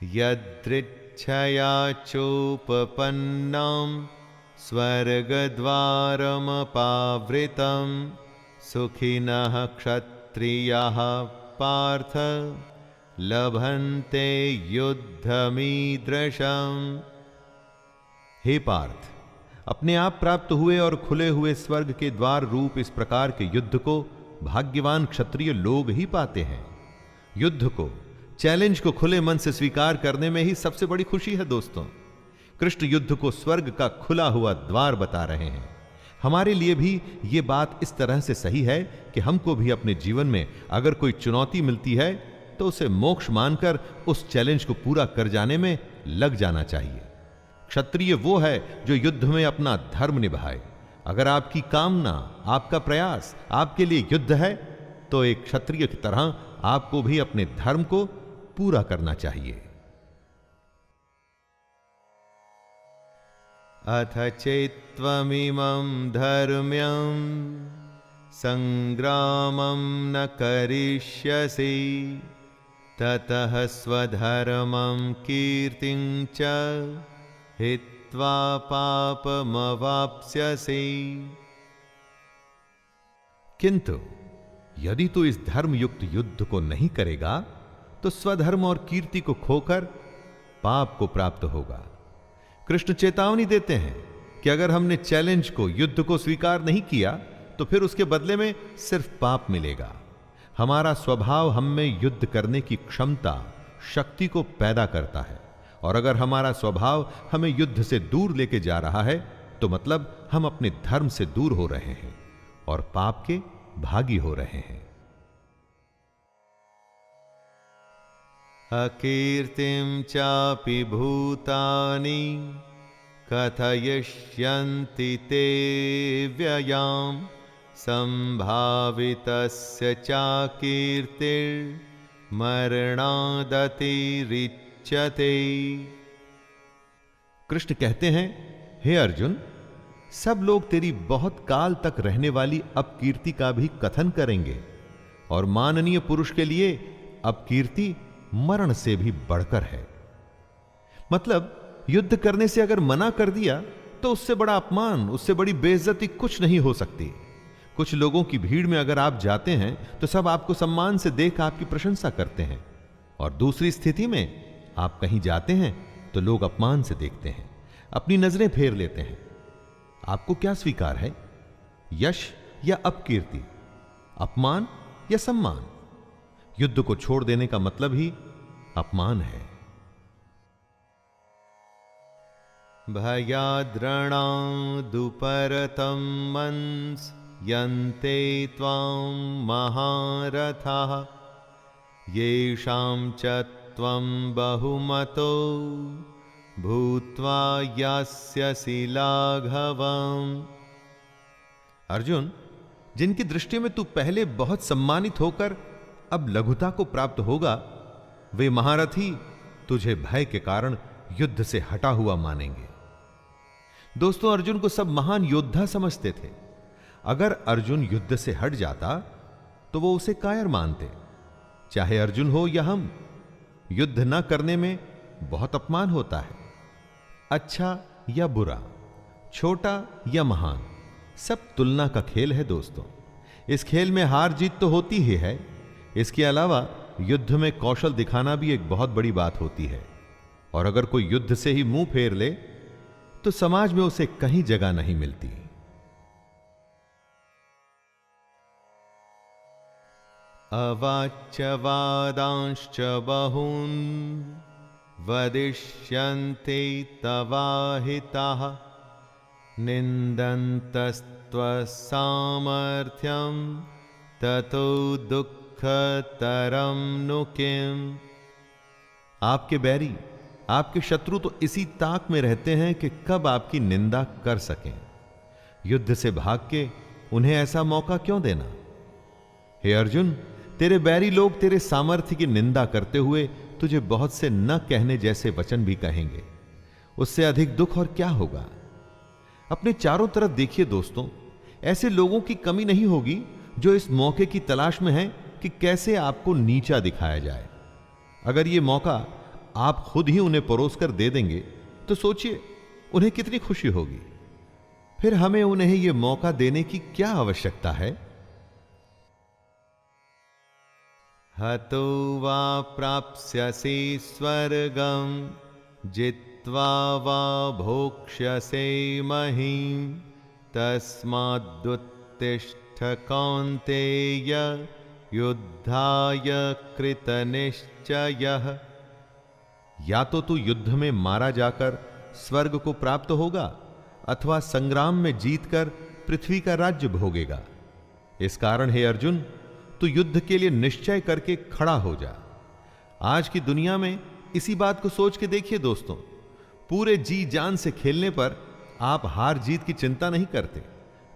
यदृच्छया चोपपन्नं स्वर्गद्वारमपावृतं सुखिनः क्षत्रियाः पार्थ लभन्ते युद्धमीदृशम्। हे पार्थ, अपने आप प्राप्त हुए और खुले हुए स्वर्ग के द्वार रूप इस प्रकार के युद्ध को भाग्यवान क्षत्रिय लोग ही पाते हैं। युद्ध को, चैलेंज को खुले मन से स्वीकार करने में ही सबसे बड़ी खुशी है। दोस्तों, कृष्ण युद्ध को स्वर्ग का खुला हुआ द्वार बता रहे हैं। हमारे लिए भी यह बात इस तरह से सही है कि हमको भी अपने जीवन में अगर कोई चुनौती मिलती है तो उसे मोक्ष मानकर उस चैलेंज को पूरा कर जाने में लग जाना चाहिए। क्षत्रिय वो है जो युद्ध में अपना धर्म निभाए। अगर आपकी कामना, आपका प्रयास आपके लिए युद्ध है तो एक क्षत्रिय की तरह आपको भी अपने धर्म को पूरा करना चाहिए। अथ चेत्त्वमिमं धर्म्यं संग्रामं न करिष्यसि ततः स्वधर्मं कीर्तिं च हित्वा पापमवाप्स्यसि। किंतु यदि तू इस धर्मयुक्त युद्ध को नहीं करेगा तो स्वधर्म और कीर्ति को खोकर पाप को प्राप्त होगा। कृष्ण चेतावनी देते हैं कि अगर हमने चैलेंज को, युद्ध को स्वीकार नहीं किया तो फिर उसके बदले में सिर्फ पाप मिलेगा। हमारा स्वभाव हम में युद्ध करने की क्षमता, शक्ति को पैदा करता है, और अगर हमारा स्वभाव हमें युद्ध से दूर लेके जा रहा है तो मतलब हम अपने धर्म से दूर हो रहे हैं और पाप के भागी हो रहे हैं। अकीर्तिं चापि भूतानि कथयिष्यन्ति ते व्ययां संभावितस्य चाकीर्तिर्मरणादतिरिच्यते। कृष्ण कहते हैं, हे अर्जुन, सब लोग तेरी बहुत काल तक रहने वाली अपकीर्ति का भी कथन करेंगे, और माननीय पुरुष के लिए अपकीर्ति मरण से भी बढ़कर है। मतलब युद्ध करने से अगर मना कर दिया तो उससे बड़ा अपमान, उससे बड़ी बेइज्जती कुछ नहीं हो सकती। कुछ लोगों की भीड़ में अगर आप जाते हैं तो सब आपको सम्मान से देख आपकी प्रशंसा करते हैं, और दूसरी स्थिति में आप कहीं जाते हैं तो लोग अपमान से देखते हैं, अपनी नजरें फेर लेते हैं। आपको क्या स्वीकार है, यश या अपकीर्ति, अपमान या सम्मान? युद्ध को छोड़ देने का मतलब ही अपमान है। भयाद्रणादुपरतं मंस यन्ते त्वां महारथाः येषां च त्वं बहुमतो भूत्वा यास्यसि लाघवम्। अर्जुन, जिनकी दृष्टि में तू पहले बहुत सम्मानित होकर अब लघुता को प्राप्त होगा, वे महारथी तुझे भय के कारण युद्ध से हटा हुआ मानेंगे। दोस्तों, अर्जुन को सब महान योद्धा समझते थे। अगर अर्जुन युद्ध से हट जाता तो वो उसे कायर मानते। चाहे अर्जुन हो या हम, युद्ध न करने में बहुत अपमान होता है। अच्छा या बुरा, छोटा या महान, सब तुलना का खेल है दोस्तों। इस खेल में हार जीत तो होती ही है, इसके अलावा युद्ध में कौशल दिखाना भी एक बहुत बड़ी बात होती है। और अगर कोई युद्ध से ही मुंह फेर ले तो समाज में उसे कहीं जगह नहीं मिलती। अवाच्यवादांश्च बहून् वदिष्यन्ते तवाहिताः निन्दन्तस्त्वसामर्थ्यं ततो दुःखतरं नु किम्। आपके बैरी, आपके शत्रु तो इसी ताक में रहते हैं कि कब आपकी निंदा कर सकें। युद्ध से भाग के उन्हें ऐसा मौका क्यों देना? हे अर्जुन, तेरे बैरी लोग तेरे सामर्थ्य की निंदा करते हुए तुझे बहुत से न कहने जैसे वचन भी कहेंगे। उससे अधिक दुख और क्या होगा? अपने चारों तरफ देखिए दोस्तों, ऐसे लोगों की कमी नहीं होगी जो इस मौके की तलाश में हैं कि कैसे आपको नीचा दिखाया जाए। अगर ये मौका आप खुद ही उन्हें परोस कर दे देंगे तो सोचिए उन्हें कितनी खुशी होगी। फिर हमें उन्हें यह मौका देने की क्या आवश्यकता है? हतो वा प्राप्स्यसि स्वर्गं जित्वा वा भोक्ष्यसे महीं तस्मादुत्तिष्ठ कौन्तेय युद्धाय कृतनिश्चयः। या तो तू युद्ध में मारा जाकर स्वर्ग को प्राप्त होगा अथवा संग्राम में जीतकर पृथ्वी का राज्य भोगेगा। इस कारण हे अर्जुन, तू युद्ध के लिए निश्चय करके खड़ा हो जा। आज की दुनिया में इसी बात को सोच के देखिए दोस्तों, पूरे जी जान से खेलने पर आप हार जीत की चिंता नहीं करते,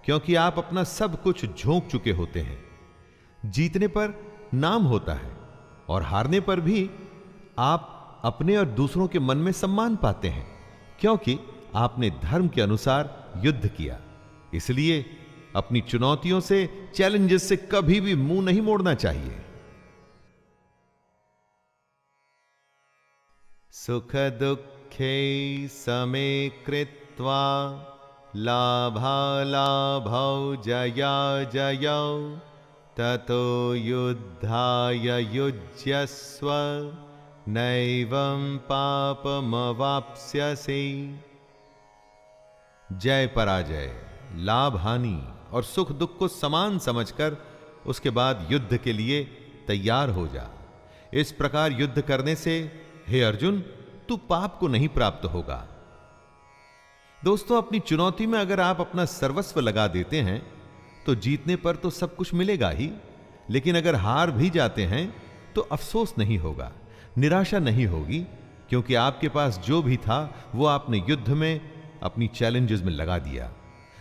क्योंकि आप अपना सब कुछ झोंक चुके होते हैं। जीतने पर नाम होता है और हारने पर भी आप अपने और दूसरों के मन में सम्मान पाते हैं, क्योंकि आपने धर्म के अनुसार युद्ध किया। इसलिए अपनी चुनौतियों से, चैलेंजेस से कभी भी मुंह नहीं मोड़ना चाहिए। सुख दुखे समे कृत्वा लाभालाभौ जया जयौ ततो युद्धाय युज्यस्व नैवं पापमवाप्स्यसि। जय पराजय, लाभ हानि और सुख दुख को समान समझकर उसके बाद युद्ध के लिए तैयार हो जा। इस प्रकार युद्ध करने से हे अर्जुन, तू पाप को नहीं प्राप्त होगा। दोस्तों, अपनी चुनौती में अगर आप अपना सर्वस्व लगा देते हैं तो जीतने पर तो सब कुछ मिलेगा ही, लेकिन अगर हार भी जाते हैं तो अफसोस नहीं होगा, निराशा नहीं होगी, क्योंकि आपके पास जो भी था वो आपने युद्ध में, अपनी चैलेंजेस में लगा दिया।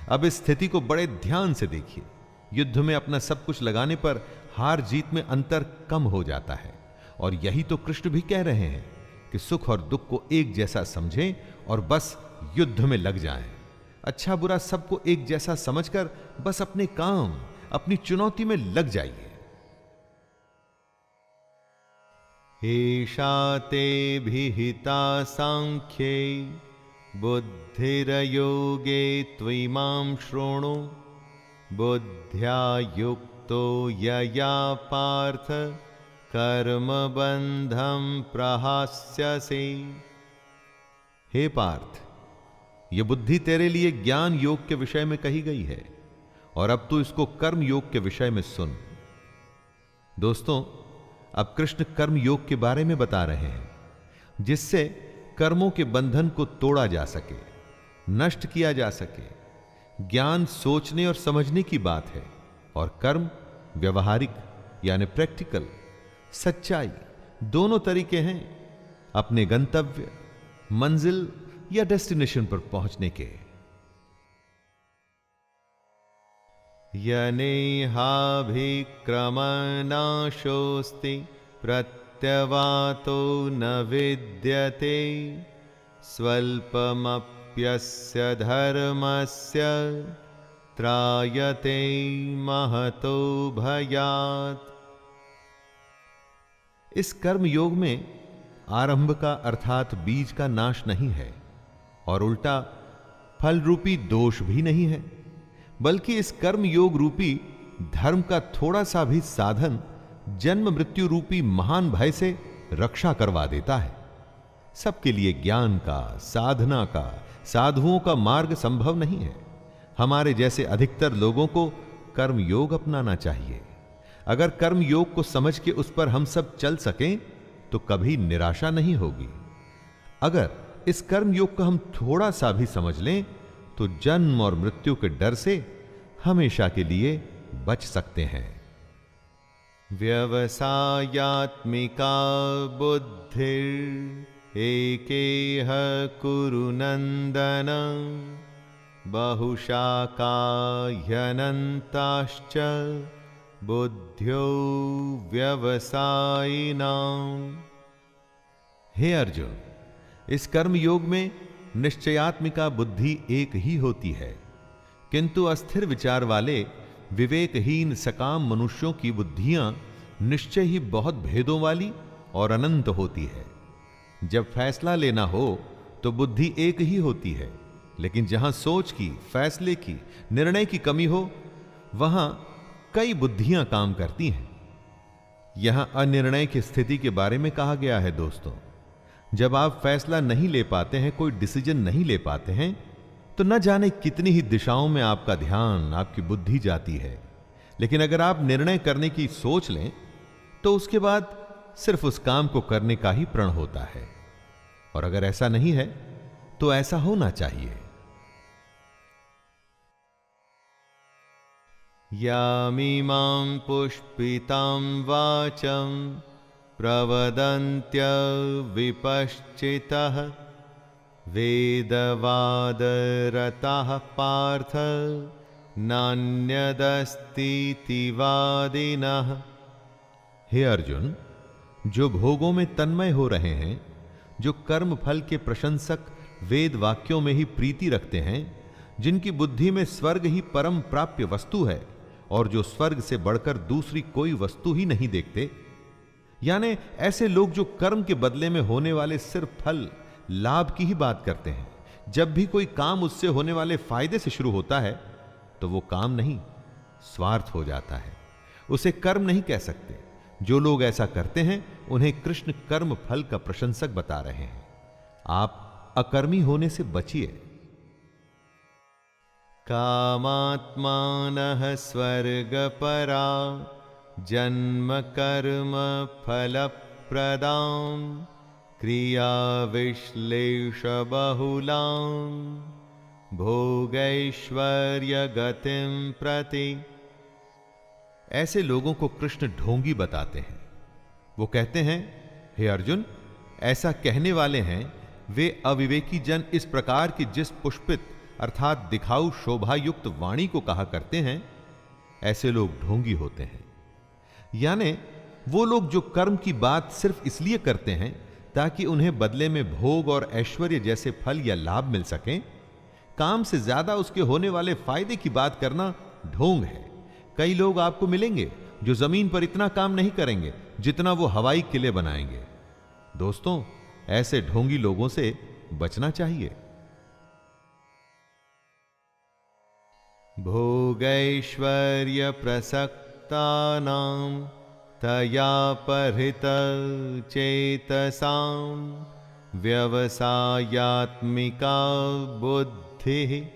अब इस स्थिति को बड़े ध्यान से देखिए। युद्ध में अपना सब कुछ लगाने पर हार जीत में अंतर कम हो जाता है, और यही तो कृष्ण भी कह रहे हैं कि सुख और दुख को एक जैसा समझें और बस युद्ध में लग जाएं। अच्छा बुरा सबको एक जैसा समझकर बस अपने काम, अपनी चुनौती में लग जाइए। एषा ते विहिता सांख्ये बुद्धिर्योगे त्विमां शृणु बुद्ध्या युक्तो यया पार्थ कर्मबंधं प्रहास्यसि। हे पार्थ, यह बुद्धि तेरे लिए ज्ञान योग के विषय में कही गई है, और अब तू इसको कर्म योग के विषय में सुन। दोस्तों, अब कृष्ण कर्म योग के बारे में बता रहे हैं, जिससे कर्मों के बंधन को तोड़ा जा सके, नष्ट किया जा सके। ज्ञान सोचने और समझने की बात है, और कर्म व्यवहारिक यानी प्रैक्टिकल, सच्चाई, दोनों तरीके हैं अपने गंतव्य, मंजिल या डेस्टिनेशन पर पहुंचने के। यनेहाभिक्रमनाशोस्ति प्रत्यवातो न विद्यते स्वल्पमप्यस्य धर्मस्य त्रायते महतो भयात्। इस कर्म योग में आरंभ का अर्थात बीज का नाश नहीं है, और उल्टा फल रूपी दोष भी नहीं है, बल्कि इस कर्म योग रूपी धर्म का थोड़ा सा भी साधन जन्म मृत्यु रूपी महान भय से रक्षा करवा देता है। सबके लिए ज्ञान का, साधना का, साधुओं का मार्ग संभव नहीं है। हमारे जैसे अधिकतर लोगों को कर्म योग अपनाना चाहिए। अगर कर्म योग को समझ के उस पर हम सब चल सकें तो कभी निराशा नहीं होगी। अगर इस कर्म योग को हम थोड़ा सा भी समझ लें तो जन्म और मृत्यु के डर से हमेशा के लिए बच सकते हैं। व्यवसायात्मिका बुद्धिर एकेह कुरु नंदन बहुशाखाह्यनन्ताश्च बुद्ध्यो व्यवसायिनाम्। हे अर्जुन, इस कर्म योग में निश्चयात्मिका बुद्धि एक ही होती है, किंतु अस्थिर विचार वाले विवेकहीन सकाम मनुष्यों की बुद्धियां निश्चय ही बहुत भेदों वाली और अनंत होती है। जब फैसला लेना हो तो बुद्धि एक ही होती है, लेकिन जहां सोच की, फैसले की, निर्णय की कमी हो वहां कई बुद्धियां काम करती हैं। यहां अनिर्णय की स्थिति के बारे में कहा गया है। दोस्तों, जब आप फैसला नहीं ले पाते हैं, कोई डिसीजन नहीं ले पाते हैं, तो न जाने कितनी ही दिशाओं में आपका ध्यान, आपकी बुद्धि जाती है। लेकिन अगर आप निर्णय करने की सोच लें तो उसके बाद सिर्फ उस काम को करने का ही प्रण होता है। और अगर ऐसा नहीं है तो ऐसा होना चाहिए। यामिमां पुष्पितां वाचं प्रवदन्त्य विपश्चितः वेदवादरताः पार्थ नान्यदस्तीति वादिनः। हे अर्जुन, जो भोगों में तन्मय हो रहे हैं, जो कर्म फल के प्रशंसक वेद वाक्यों में ही प्रीति रखते हैं, जिनकी बुद्धि में स्वर्ग ही परम प्राप्य वस्तु है और जो स्वर्ग से बढ़कर दूसरी कोई वस्तु ही नहीं देखते, यानी ऐसे लोग जो कर्म के बदले में होने वाले सिर्फ फल लाभ की ही बात करते हैं। जब भी कोई काम उससे होने वाले फायदे से शुरू होता है तो वो काम नहीं, स्वार्थ हो जाता है, उसे कर्म नहीं कह सकते। जो लोग ऐसा करते हैं उन्हें कृष्ण कर्म फल का प्रशंसक बता रहे हैं। आप अकर्मी होने से बचिए। कामात्मानः स्वर्गपरा जन्म कर्म फल प्रदां क्रिया विश्लेष बहुलां भोगैश्वर्य गतिं प्रति। ऐसे लोगों को कृष्ण ढोंगी बताते हैं। वो कहते हैं, हे अर्जुन, ऐसा कहने वाले हैं वे अविवेकी जन इस प्रकार की जिस पुष्पित अर्थात दिखाऊ शोभा युक्त वाणी को कहा करते हैं, ऐसे लोग ढोंगी होते हैं। यानी वो लोग जो कर्म की बात सिर्फ इसलिए करते हैं ताकि उन्हें बदले में भोग और ऐश्वर्य जैसे फल या लाभ मिल सकें, काम से ज्यादा उसके होने वाले फायदे की बात करना ढोंग है। कई लोग आपको मिलेंगे जो जमीन पर इतना काम नहीं करेंगे जितना वो हवाई किले बनाएंगे। दोस्तों, ऐसे ढोंगी लोगों से बचना चाहिए। भोगैश्वर्य प्रसक्तानां तया परित चेतसां व्यवसायात्मिका बुद्धिः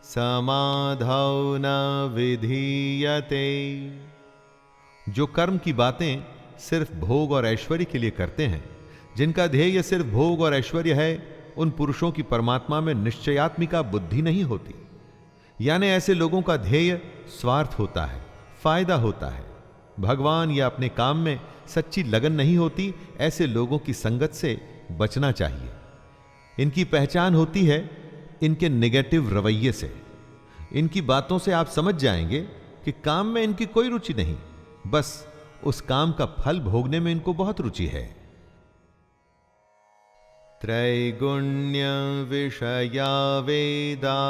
समाधौ न विधीयते। जो कर्म की बातें सिर्फ भोग और ऐश्वर्य के लिए करते हैं, जिनका ध्येय सिर्फ भोग और ऐश्वर्य है, उन पुरुषों की परमात्मा में निश्चयात्मिका बुद्धि नहीं होती। यानी ऐसे लोगों का ध्येय स्वार्थ होता है, फायदा होता है। भगवान या अपने काम में सच्ची लगन नहीं होती। ऐसे लोगों की संगत से बचना चाहिए। इनकी पहचान होती है इनके नेगेटिव रवैये से। इनकी बातों से आप समझ जाएंगे कि काम में इनकी कोई रुचि नहीं, बस उस काम का फल भोगने में इनको बहुत रुचि है। त्रैगुण्य विषया वेदा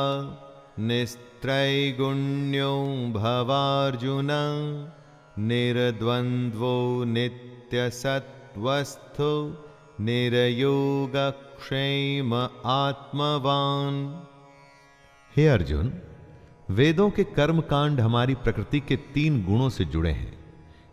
निस्त्रैगुण्यो भवार्जुन निर्द्वन्द्वो नित्यसत्वस्थो निर्योगक्षेम आत्मवान। हे अर्जुन, वेदों के कर्म कांड हमारी प्रकृति के 3 गुणों से जुड़े हैं।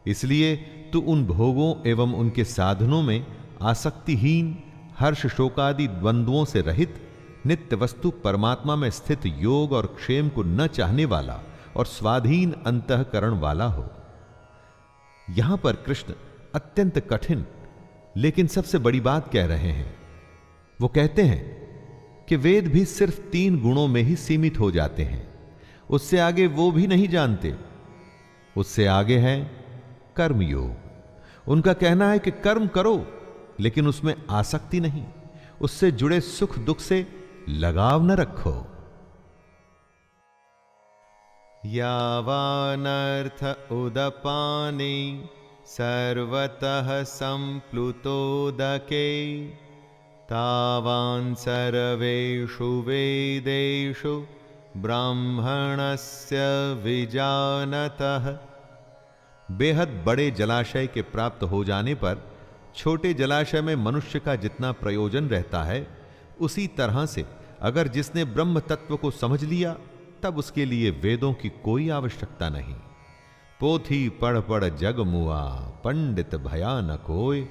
इसलिए तू उन भोगों एवं उनके साधनों में आसक्तिहीन, हर्ष शोकादि द्वंद्वों से रहित, नित्य वस्तु परमात्मा में स्थित योग और क्षेम को न चाहने वाला और स्वाधीन अंतःकरण वाला हो। यहां पर कृष्ण अत्यंत कठिन लेकिन सबसे बड़ी बात कह रहे हैं। वो कहते हैं कि वेद भी सिर्फ 3 गुणों में ही सीमित हो जाते हैं, उससे आगे वो भी नहीं जानते। उससे आगे है कर्मयोग। उनका कहना है कि कर्म करो लेकिन उसमें आसक्ति नहीं, उससे जुड़े सुख दुख से लगाव न रखो। यावानर्थ उदपाने सर्वतः संप्लुतोदके तावान् सर्वेषु वेदेषु ब्राह्मणस्य विजानतः। बेहद बड़े जलाशय के प्राप्त हो जाने पर छोटे जलाशय में मनुष्य का जितना प्रयोजन रहता है, उसी तरह से अगर जिसने ब्रह्म तत्व को समझ लिया तब उसके लिए वेदों की कोई आवश्यकता नहीं। पोथी पढ़ पढ़ जग मुआ पंडित भया न कोय।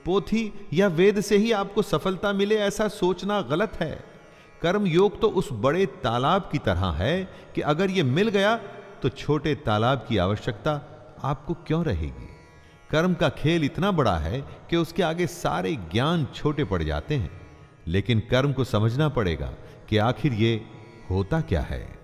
पोथी या वेद से ही आपको सफलता मिले ऐसा सोचना गलत है। कर्म योग तो उस बड़े तालाब की तरह है कि अगर यह मिल गया तो छोटे तालाब की आवश्यकता आपको क्यों रहेगी। कर्म का खेल इतना बड़ा है कि उसके आगे सारे ज्ञान छोटे पड़ जाते हैं। लेकिन कर्म को समझना पड़ेगा कि आखिर ये होता क्या है।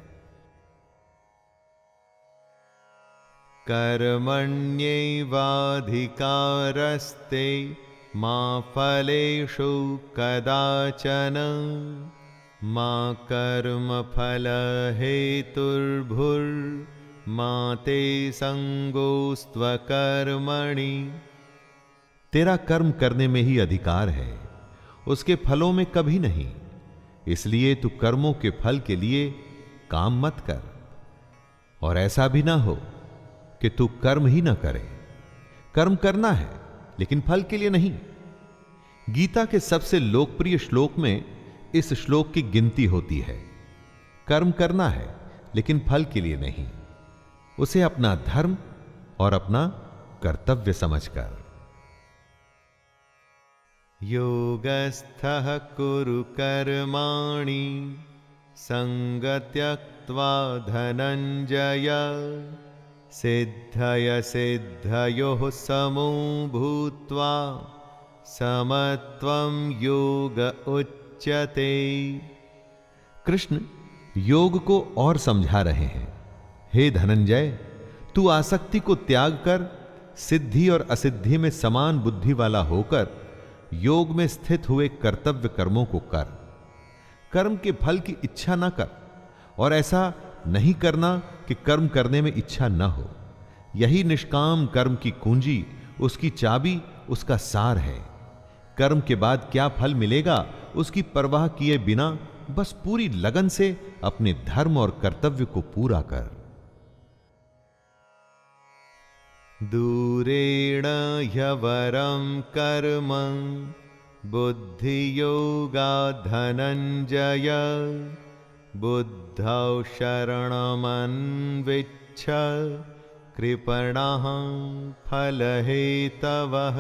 कर्मण्येवाधिकारस्ते मा फलेषु कदाचन मा कर्मफल हेतुर्भुर्मा ते संगोस्त्वकर्मणि। तेरा कर्म करने में ही अधिकार है, उसके फलों में कभी नहीं। इसलिए तू कर्मों के फल के लिए काम मत कर। और ऐसा भी ना हो कि तू कर्म ही ना करे। कर्म करना है लेकिन फल के लिए नहीं। गीता के सबसे लोकप्रिय श्लोक में इस श्लोक की गिनती होती है। कर्म करना है लेकिन फल के लिए नहीं, उसे अपना धर्म और अपना कर्तव्य समझकर। योगस्थः कुरु कर्माणि संगत्यक्त्वा धनंजय सिद्धय सिद्धयोः समो भूत्वा समत्वं योग उच्यते। कृष्ण योग को और समझा रहे हैं। हे धनंजय, तू आसक्ति को त्याग कर सिद्धि और असिद्धि में समान बुद्धि वाला होकर योग में स्थित हुए कर्तव्य कर्मों को कर। कर्म के फल की इच्छा न कर, और ऐसा नहीं करना कि कर्म करने में इच्छा न हो। यही निष्काम कर्म की कुंजी, उसकी चाबी, उसका सार है। कर्म के बाद क्या फल मिलेगा उसकी परवाह किए बिना बस पूरी लगन से अपने धर्म और कर्तव्य को पूरा कर। दूरेण ह्यवरं कर्म बुद्धि योगा धनंजय बुद्धौ शरणमन्विच्छ कृपणः फलहेतवः।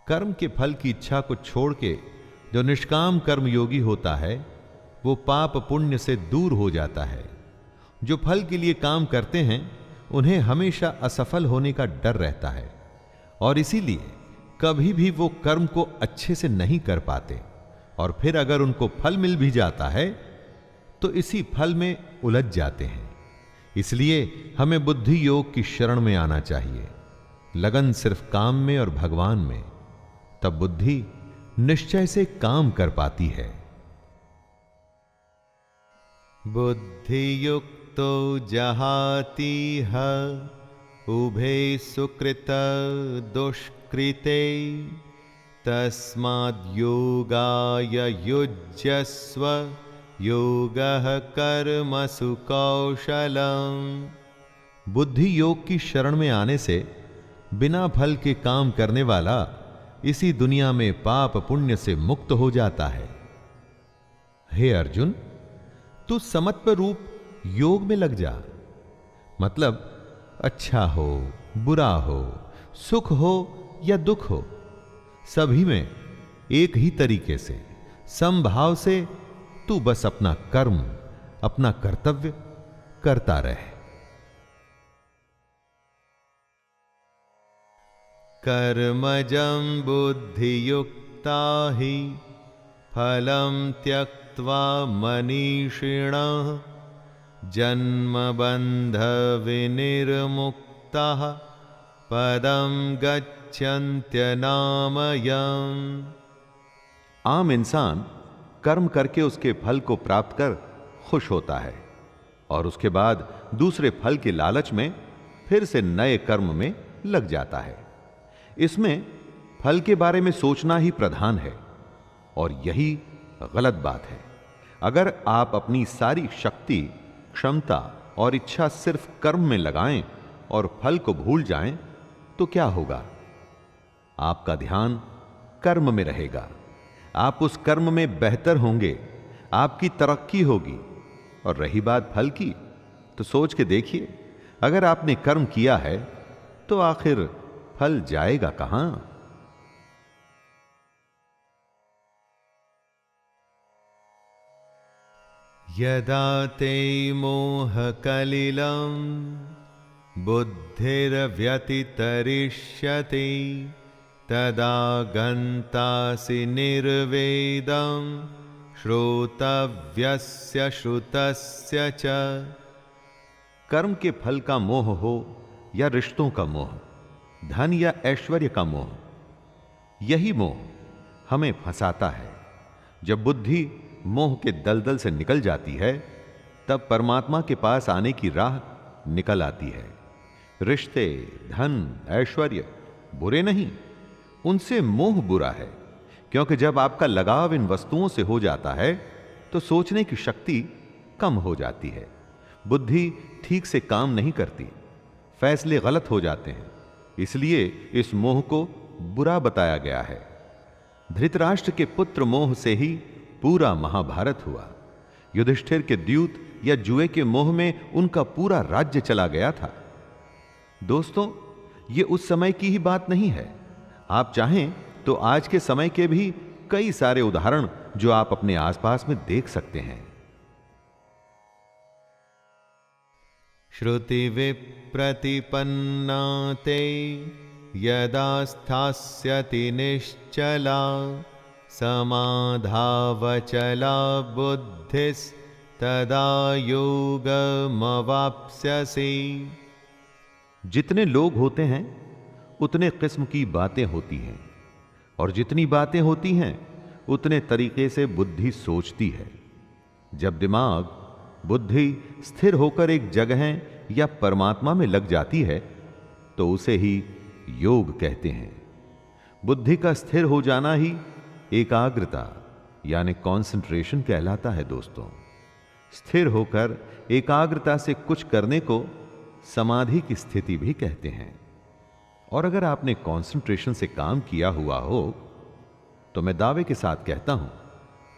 कर्म के फल की इच्छा को छोड़ के जो निष्काम कर्म योगी होता है वो पाप पुण्य से दूर हो जाता है। जो फल के लिए काम करते हैं उन्हें हमेशा असफल होने का डर रहता है, और इसीलिए कभी भी वो कर्म को अच्छे से नहीं कर पाते, और फिर अगर उनको फल मिल भी जाता है तो इसी फल में उलझ जाते हैं। इसलिए हमें बुद्धि योग की शरण में आना चाहिए। लगन सिर्फ काम में और भगवान में, तब बुद्धि निश्चय से काम कर पाती है। बुद्धि युक्तो जहातीह उभे सुकृत दुष्कृते तस्माद् योगाय युज्यस्व योगः कर्मसु कौशलम्। बुद्धि योग की शरण में आने से बिना फल के काम करने वाला इसी दुनिया में पाप पुण्य से मुक्त हो जाता है। हे अर्जुन, तू समत्व रूप योग में लग जा। मतलब अच्छा हो बुरा हो, सुख हो या दुख हो, सभी में एक ही तरीके से समभाव से तू बस अपना कर्म, अपना कर्तव्य करता रहे। कर्मजं बुद्धियुक्ता हि फलं त्यक्त्वा मनीषिणः जन्मबन्ध विनिर्मुक्ताः पदं गच्छन्त्यनामयम्। आम इंसान कर्म करके उसके फल को प्राप्त कर खुश होता है, और उसके बाद दूसरे फल के लालच में फिर से नए कर्म में लग जाता है। इसमें फल के बारे में सोचना ही प्रधान है, और यही गलत बात है। अगर आप अपनी सारी शक्ति, क्षमता और इच्छा सिर्फ कर्म में लगाएं और फल को भूल जाएं, तो क्या होगा? आपका ध्यान कर्म में रहेगा, आप उस कर्म में बेहतर होंगे, आपकी तरक्की होगी। और रही बात फल की, तो सोच के देखिए, अगर आपने कर्म किया है तो आखिर फल जाएगा कहां? यदा ते मोह कलिलं बुद्धिर्व्यतितरिष्यति तदा गन्तासि निर्वेदं श्रोतव्यस्य श्रुतस्य च। कर्म के फल का मोह हो या रिश्तों का मोह, धन या ऐश्वर्य का मोह, यही मोह हमें फंसाता है। जब बुद्धि मोह के दलदल से निकल जाती है, तब परमात्मा के पास आने की राह निकल आती है। रिश्ते, धन, ऐश्वर्य बुरे नहीं, उनसे मोह बुरा है, क्योंकि जब आपका लगाव इन वस्तुओं से हो जाता है तो सोचने की शक्ति कम हो जाती है, बुद्धि ठीक से काम नहीं करती, फैसले गलत हो जाते हैं। इसलिए इस मोह को बुरा बताया गया है। धृतराष्ट्र के पुत्र मोह से ही पूरा महाभारत हुआ। युधिष्ठिर के द्यूत या जुए के मोह में उनका पूरा राज्य चला गया था। दोस्तों, ये उस समय की ही बात नहीं है। आप चाहें तो आज के समय के भी कई सारे उदाहरण जो आप अपने आसपास में देख सकते हैं। श्रुति विप्रतिपन्ना ते यदा स्थास्यति निश्चला समाधावचला बुद्धिस्तदा योगमवाप्स्यसि। जितने लोग होते हैं उतने किस्म की बातें होती हैं, और जितनी बातें होती हैं उतने तरीके से बुद्धि सोचती है। जब दिमाग, बुद्धि स्थिर होकर एक जगह या परमात्मा में लग जाती है तो उसे ही योग कहते हैं। बुद्धि का स्थिर हो जाना ही एकाग्रता यानी कंसंट्रेशन कहलाता है। दोस्तों, स्थिर होकर एकाग्रता से कुछ करने को समाधि की स्थिति भी कहते हैं। और अगर आपने कंसंट्रेशन से काम किया हुआ हो तो मैं दावे के साथ कहता हूं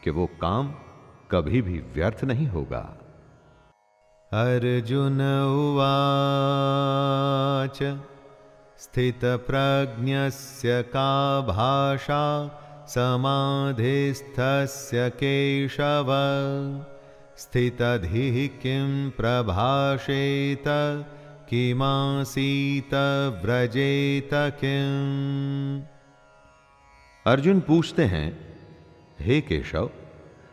कि वो काम कभी भी व्यर्थ नहीं होगा। अर्जुन उवाच स्थितप्रज्ञस्य का भाषा समाधिस्थस्य केशव स्थितधिः किं प्रभाषेत किमासीत व्रजेत किम्। अर्जुन पूछते हैं, हे केशव,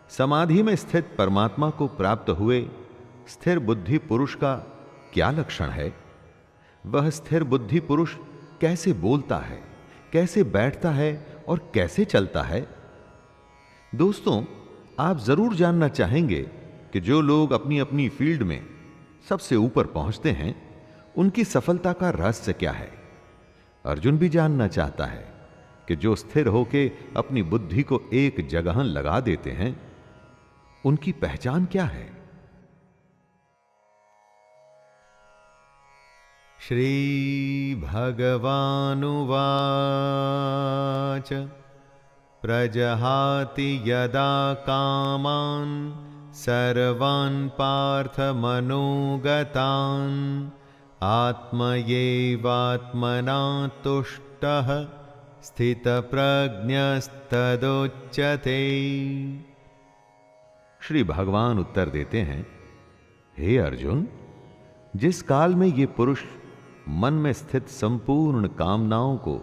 समाधि में स्थित परमात्मा को प्राप्त हुए स्थिर बुद्धि पुरुष का क्या लक्षण है? वह स्थिर बुद्धि पुरुष कैसे बोलता है, कैसे बैठता है और कैसे चलता है? दोस्तों, आप जरूर जानना चाहेंगे कि जो लोग अपनी अपनी फील्ड में सबसे ऊपर पहुंचते हैं उनकी सफलता का रहस्य क्या है। अर्जुन भी जानना चाहता है कि जो स्थिर होके अपनी बुद्धि को एक जगह लगा देते हैं उनकी पहचान क्या है। श्री भगवानुवाच प्रजहाति यदा कामान् सर्वान् पार्थ मनोगतान् आत्मयैवात्मना तुष्टः स्थितप्रज्ञस्तदोच्यते। श्री भगवान उत्तर देते हैं, हे अर्जुन, जिस काल में ये पुरुष मन में स्थित संपूर्ण कामनाओं को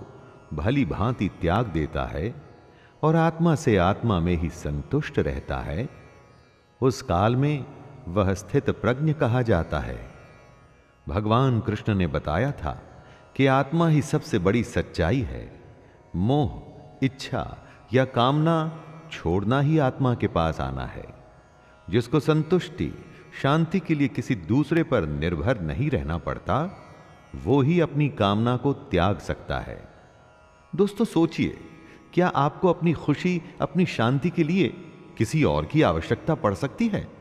भली भांति त्याग देता है और आत्मा से आत्मा में ही संतुष्ट रहता है, उस काल में वह स्थित प्रज्ञ कहा जाता है। भगवान कृष्ण ने बताया था कि आत्मा ही सबसे बड़ी सच्चाई है। मोह, इच्छा या कामना छोड़ना ही आत्मा के पास आना है। जिसको संतुष्टि, शांति के लिए किसी दूसरे पर निर्भर नहीं रहना पड़ता, वो ही अपनी कामना को त्याग सकता है। दोस्तों सोचिए, क्या आपको अपनी खुशी, अपनी शांति के लिए किसी और की आवश्यकता पड़ सकती है?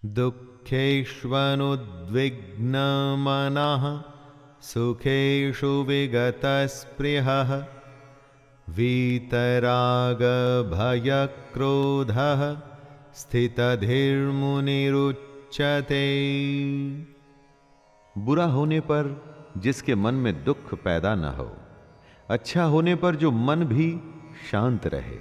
दुःखेष्वनुद्विग्नमनः सुखेषु विगतस्पृहः वीतरागभयक्रोधः स्थितधीर्मुनिरुच्यते। बुरा होने पर जिसके मन में दुख पैदा न हो, अच्छा होने पर जो मन भी शांत रहे,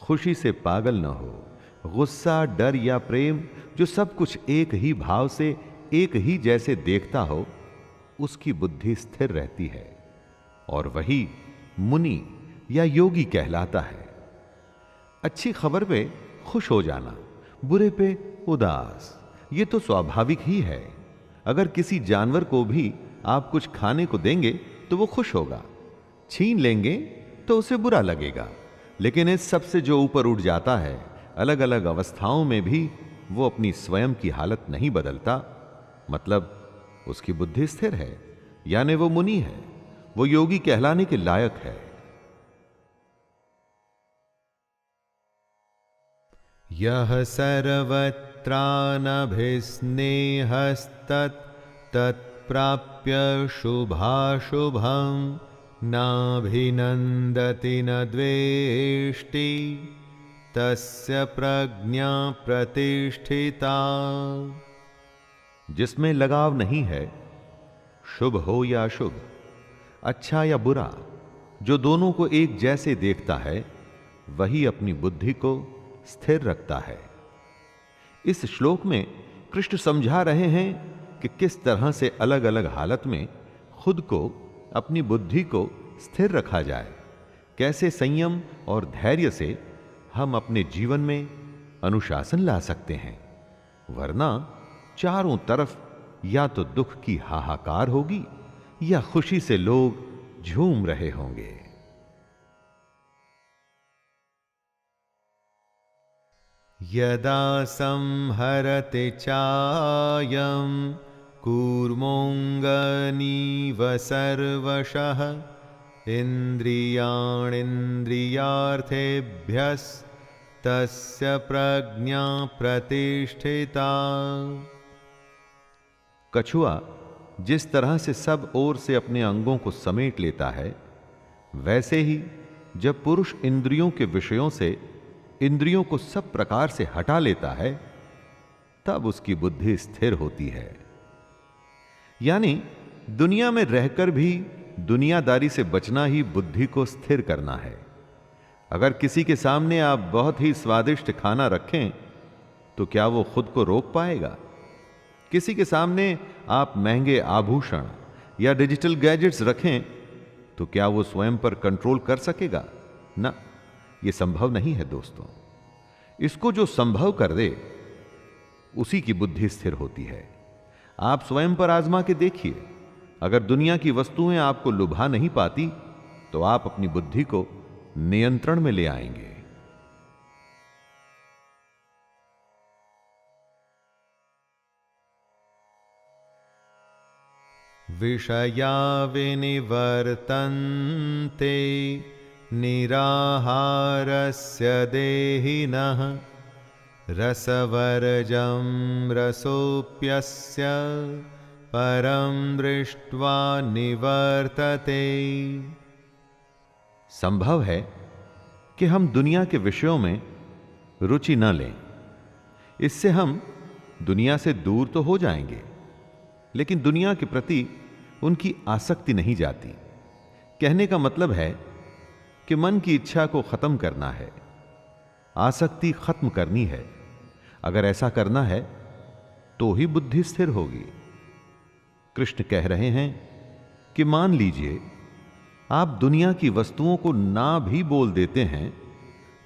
खुशी से पागल न हो, गुस्सा, डर या प्रेम जो सब कुछ एक ही भाव से एक ही जैसे देखता हो, उसकी बुद्धि स्थिर रहती है और वही मुनि या योगी कहलाता है। अच्छी खबर पे खुश हो जाना, बुरे पे उदास, ये तो स्वाभाविक ही है। अगर किसी जानवर को भी आप कुछ खाने को देंगे तो वो खुश होगा, छीन लेंगे तो उसे बुरा लगेगा। लेकिन इस सब से जो ऊपर उठ जाता है, अलग अलग अवस्थाओं में भी वो अपनी स्वयं की हालत नहीं बदलता, मतलब उसकी बुद्धि स्थिर है, यानी वो मुनि है। वो योगी कहलाने के लायक है। यह सर्वत्रानभिस्नेहस्तत् तत्प्राप्य शुभाशुभं नाभिनन्दति न द्वेष्टि तस्य प्रज्ञा प्रतिष्ठिता। जिसमें लगाव नहीं है, शुभ हो या अशुभ, अच्छा या बुरा, जो दोनों को एक जैसे देखता है, वही अपनी बुद्धि को स्थिर रखता है। इस श्लोक में कृष्ण समझा रहे हैं कि किस तरह से अलग अलग हालत में खुद को, अपनी बुद्धि को स्थिर रखा जाए, कैसे संयम और धैर्य से हम अपने जीवन में अनुशासन ला सकते हैं, वरना चारों तरफ या तो दुख की हाहाकार होगी या खुशी से लोग झूम रहे होंगे। यदा संहरते चायं कूर्मोऽङ्गनीव सर्वशः इन्द्रियाणीन्द्रियार्थेभ्यस्तस्य प्रज्ञा प्रतिष्ठिता। कछुआ जिस तरह से सब ओर से अपने अंगों को समेट लेता है, वैसे ही जब पुरुष इंद्रियों के विषयों से इंद्रियों को सब प्रकार से हटा लेता है, तब उसकी बुद्धि स्थिर होती है। यानी दुनिया में रहकर भी दुनियादारी से बचना ही बुद्धि को स्थिर करना है। अगर किसी के सामने आप बहुत ही स्वादिष्ट खाना रखें तो क्या वो खुद को रोक पाएगा? किसी के सामने आप महंगे आभूषण या डिजिटल गैजेट्स रखें तो क्या वो स्वयं पर कंट्रोल कर सकेगा? ना, ये संभव नहीं है दोस्तों। इसको जो संभव कर दे उसी की बुद्धि स्थिर होती है। आप स्वयं पर आजमा के देखिए, अगर दुनिया की वस्तुएं आपको लुभा नहीं पाती तो आप अपनी बुद्धि को नियंत्रण में ले आएंगे। विषया विनिवर्तन्ते निराहारस्य देहिनः रसवर्जं रसोऽप्यस्य परं दृष्ट्वा निवर्तते। संभव है कि हम दुनिया के विषयों में रुचि न लें, इससे हम दुनिया से दूर तो हो जाएंगे, लेकिन दुनिया के प्रति उनकी आसक्ति नहीं जाती। कहने का मतलब है कि मन की इच्छा को खत्म करना है, आसक्ति खत्म करनी है। अगर ऐसा करना है तो ही बुद्धि स्थिर होगी। कृष्ण कह रहे हैं कि मान लीजिए आप दुनिया की वस्तुओं को ना भी बोल देते हैं,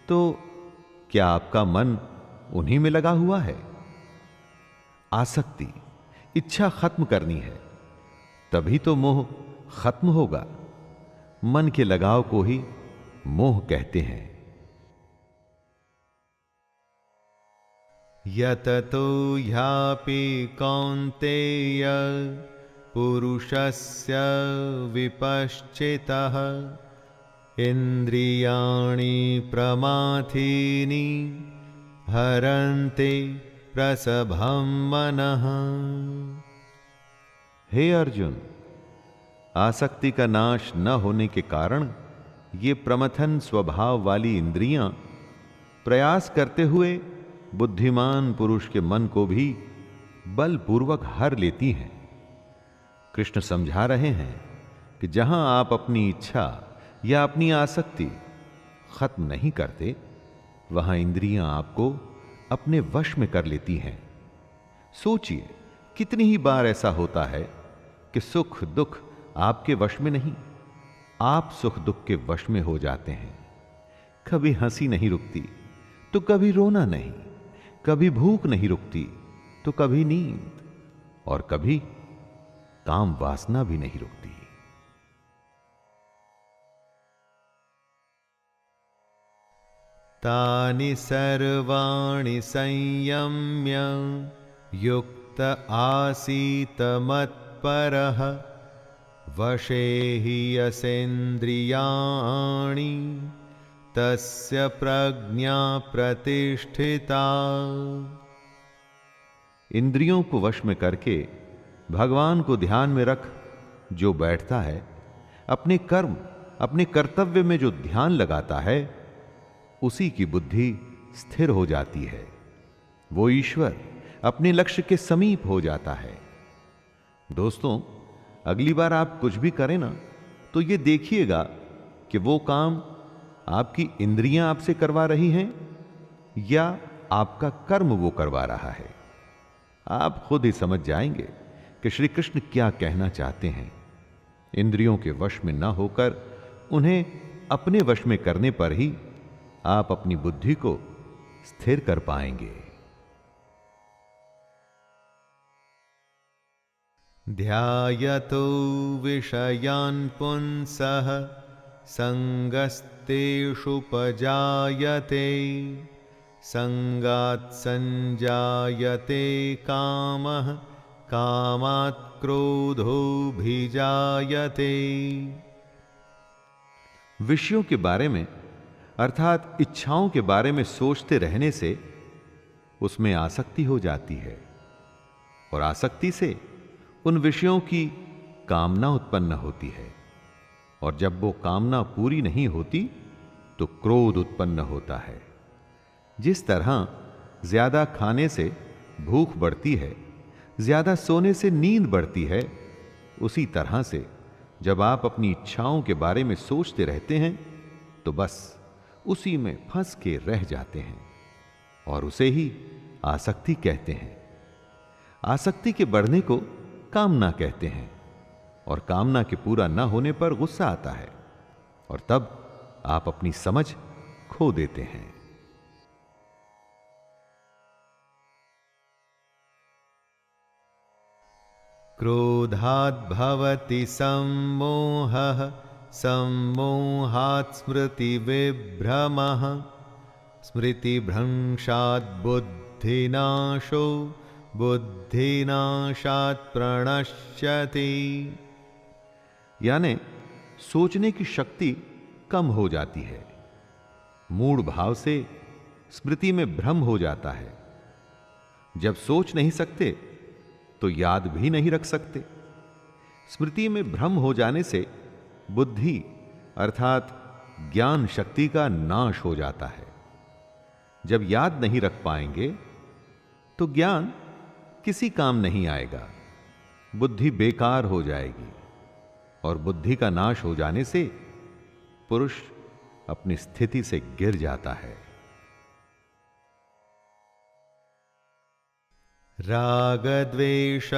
तो क्या आपका मन उन्हीं में लगा हुआ है? आसक्ति, इच्छा खत्म करनी है, तभी तो मोह खत्म होगा। मन के लगाव को ही मोह कहते हैं। यततो ह्यापि कौन्तेय पुरुषस्य विपश्चितः इंद्रियाणि प्रमाथीनि हरन्ते प्रसभं मनः। हे अर्जुन, आसक्ति का नाश न होने के कारण ये प्रमथन स्वभाव वाली इंद्रियां प्रयास करते हुए बुद्धिमान पुरुष के मन को भी बलपूर्वक हर लेती हैं। कृष्ण समझा रहे हैं कि जहां आप अपनी इच्छा या अपनी आसक्ति खत्म नहीं करते, वहां इंद्रियां आपको अपने वश में कर लेती हैं। सोचिए, कितनी ही बार ऐसा होता है कि सुख दुख आपके वश में नहीं, आप सुख दुख के वश में हो जाते हैं। कभी हंसी नहीं रुकती तो कभी रोना नहीं, कभी भूख नहीं रुकती तो कभी नींद, और कभी काम वासना भी नहीं रुकती। तानि सर्वाणि संयम्य युक्त आसीत मत्परः वशे हि यसेन्द्रियाणि तस्य प्रज्ञा प्रतिष्ठिता। इंद्रियों को वश में करके भगवान को ध्यान में रख जो बैठता है, अपने कर्म अपने कर्तव्य में जो ध्यान लगाता है, उसी की बुद्धि स्थिर हो जाती है। वो ईश्वर अपने लक्ष्य के समीप हो जाता है। दोस्तों, अगली बार आप कुछ भी करें ना, तो ये देखिएगा कि वो काम आपकी इंद्रियां आपसे करवा रही हैं या आपका कर्म वो करवा रहा है। आप खुद ही समझ जाएंगे कि श्री कृष्ण क्या कहना चाहते हैं। इंद्रियों के वश में ना होकर उन्हें अपने वश में करने पर ही आप अपनी बुद्धि को स्थिर कर पाएंगे। ध्यायतो विषयान् पुंसः संगस्तेषुपजायते संगात् संजायते कामः कामात् क्रोधोऽभिजायते। विषयों के बारे में अर्थात इच्छाओं के बारे में सोचते रहने से उसमें आसक्ति हो जाती है और आसक्ति से उन विषयों की कामना उत्पन्न होती है और जब वो कामना पूरी नहीं होती तो क्रोध उत्पन्न होता है। जिस तरह ज्यादा खाने से भूख बढ़ती है, ज्यादा सोने से नींद बढ़ती है, उसी तरह से जब आप अपनी इच्छाओं के बारे में सोचते रहते हैं तो बस उसी में फंस के रह जाते हैं और उसे ही आसक्ति कहते हैं। आसक्ति के बढ़ने को कामना कहते हैं और कामना के पूरा न होने पर गुस्सा आता है और तब आप अपनी समझ खो देते हैं। क्रोधाद् भवति सम्मोहः सम्मोहात् स्मृतिविभ्रमः स्मृतिभ्रंशात् बुद्धिनाशो बुद्धिनाशात् प्रणश्यति। यानी सोचने की शक्ति कम हो जाती है, मूढ़ भाव से स्मृति में भ्रम हो जाता है। जब सोच नहीं सकते तो याद भी नहीं रख सकते। स्मृति में भ्रम हो जाने से बुद्धि अर्थात ज्ञान शक्ति का नाश हो जाता है। जब याद नहीं रख पाएंगे तो ज्ञान किसी काम नहीं आएगा, बुद्धि बेकार हो जाएगी और बुद्धि का नाश हो जाने से पुरुष अपनी स्थिति से गिर जाता है। राग द्वेष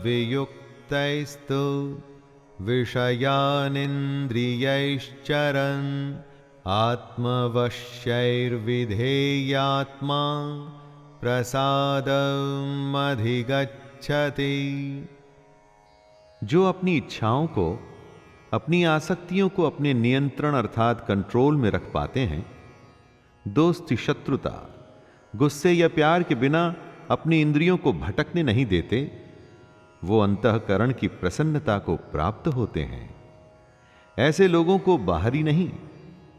वियुक्तैस्तु विषयानिन्द्रियैश्चरन् आत्मवश्यैर्विधेयात्मा प्रसादम् अधिगच्छति। जो अपनी इच्छाओं को, अपनी आसक्तियों को अपने नियंत्रण अर्थात कंट्रोल में रख पाते हैं, दोस्ती शत्रुता गुस्से या प्यार के बिना अपनी इंद्रियों को भटकने नहीं देते, वो अंतःकरण की प्रसन्नता को प्राप्त होते हैं। ऐसे लोगों को बाहरी नहीं,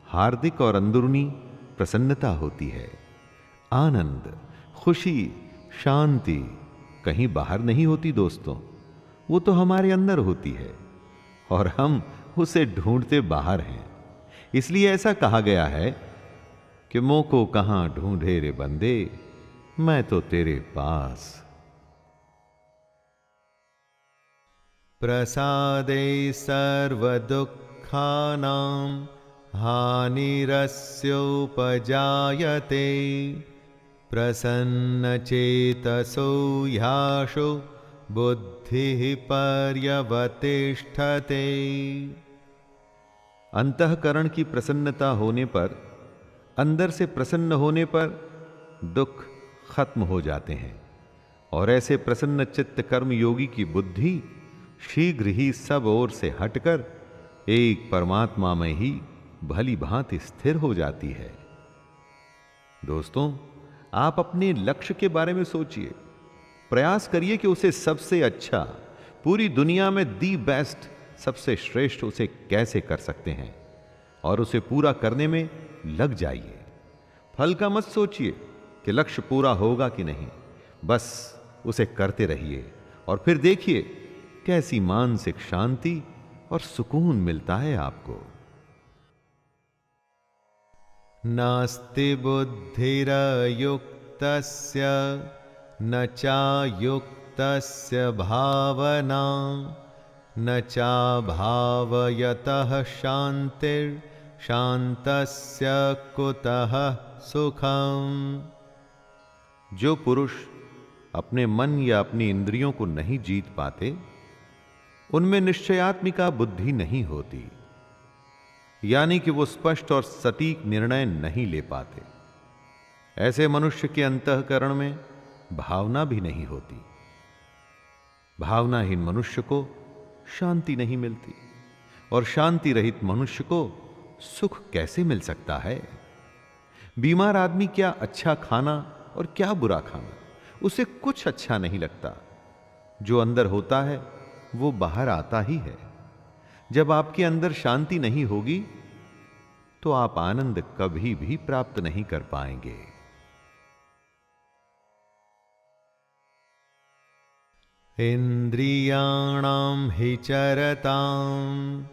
हार्दिक और अंदरूनी प्रसन्नता होती है। आनंद, खुशी, शांति कहीं बाहर नहीं होती दोस्तों, वो तो हमारे अंदर होती है और हम उसे ढूंढते बाहर हैं। इसलिए ऐसा कहा गया है कि मोह को कहां ढूंढे रे बंदे, मैं तो तेरे पास। प्रसादे सर्वदुःखानां हानिरस्योपजायते प्रसन्नचेतसो ह्याशो बुद्धिः पर्यवतिष्ठते। अंतःकरण की प्रसन्नता होने पर, अंदर से प्रसन्न होने पर दुख खत्म हो जाते हैं और ऐसे प्रसन्न चित्त कर्म योगी की बुद्धि शीघ्र ही सब ओर से हटकर एक परमात्मा में ही भली भांति स्थिर हो जाती है। दोस्तों, आप अपने लक्ष्य के बारे में सोचिए, प्रयास करिए कि उसे सबसे अच्छा, पूरी दुनिया में दी बेस्ट सबसे श्रेष्ठ उसे कैसे कर सकते हैं और उसे पूरा करने में लग जाइए। फल का मत सोचिए कि लक्ष्य पूरा होगा कि नहीं, बस उसे करते रहिए और फिर देखिए कैसी मानसिक शांति और सुकून मिलता है आपको। नास्ति बुद्धिरयुक्तस्य न चायुक्तस्य भावना न चाभावयतः शांतिर्शान्तस्य कुतः सुखम। जो पुरुष अपने मन या अपनी इंद्रियों को नहीं जीत पाते, उनमें निश्चयात्मिका बुद्धि नहीं होती, यानी कि वो स्पष्ट और सटीक निर्णय नहीं ले पाते। ऐसे मनुष्य के अंतःकरण में भावना भी नहीं होती। भावनाहीन मनुष्य को शांति नहीं मिलती, और शांति रहित मनुष्य को सुख कैसे मिल सकता है? बीमार आदमी क्या अच्छा खाना और क्या बुरा खाना, उसे कुछ अच्छा नहीं लगता। जो अंदर होता है वो बाहर आता ही है। जब आपके अंदर शांति नहीं होगी तो आप आनंद कभी भी प्राप्त नहीं कर पाएंगे। इंद्रियाणां हि चरतां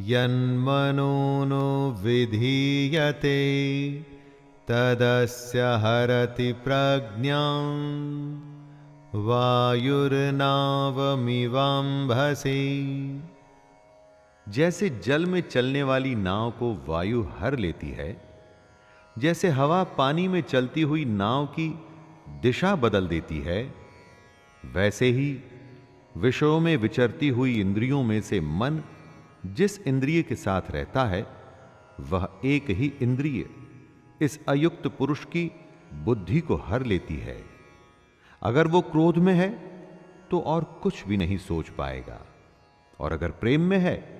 यन्मनोनो विधीयते तदस्य हरति प्रज्ञां वायुर्नावमिवाम्भसि। जैसे जल में चलने वाली नाव को वायु हर लेती है, जैसे हवा पानी में चलती हुई नाव की दिशा बदल देती है, वैसे ही विषयों में विचरती हुई इंद्रियों में से मन जिस इंद्रिय के साथ रहता है वह एक ही इंद्रिय इस अयुक्त पुरुष की बुद्धि को हर लेती है। अगर वो क्रोध में है तो और कुछ भी नहीं सोच पाएगा, और अगर प्रेम में है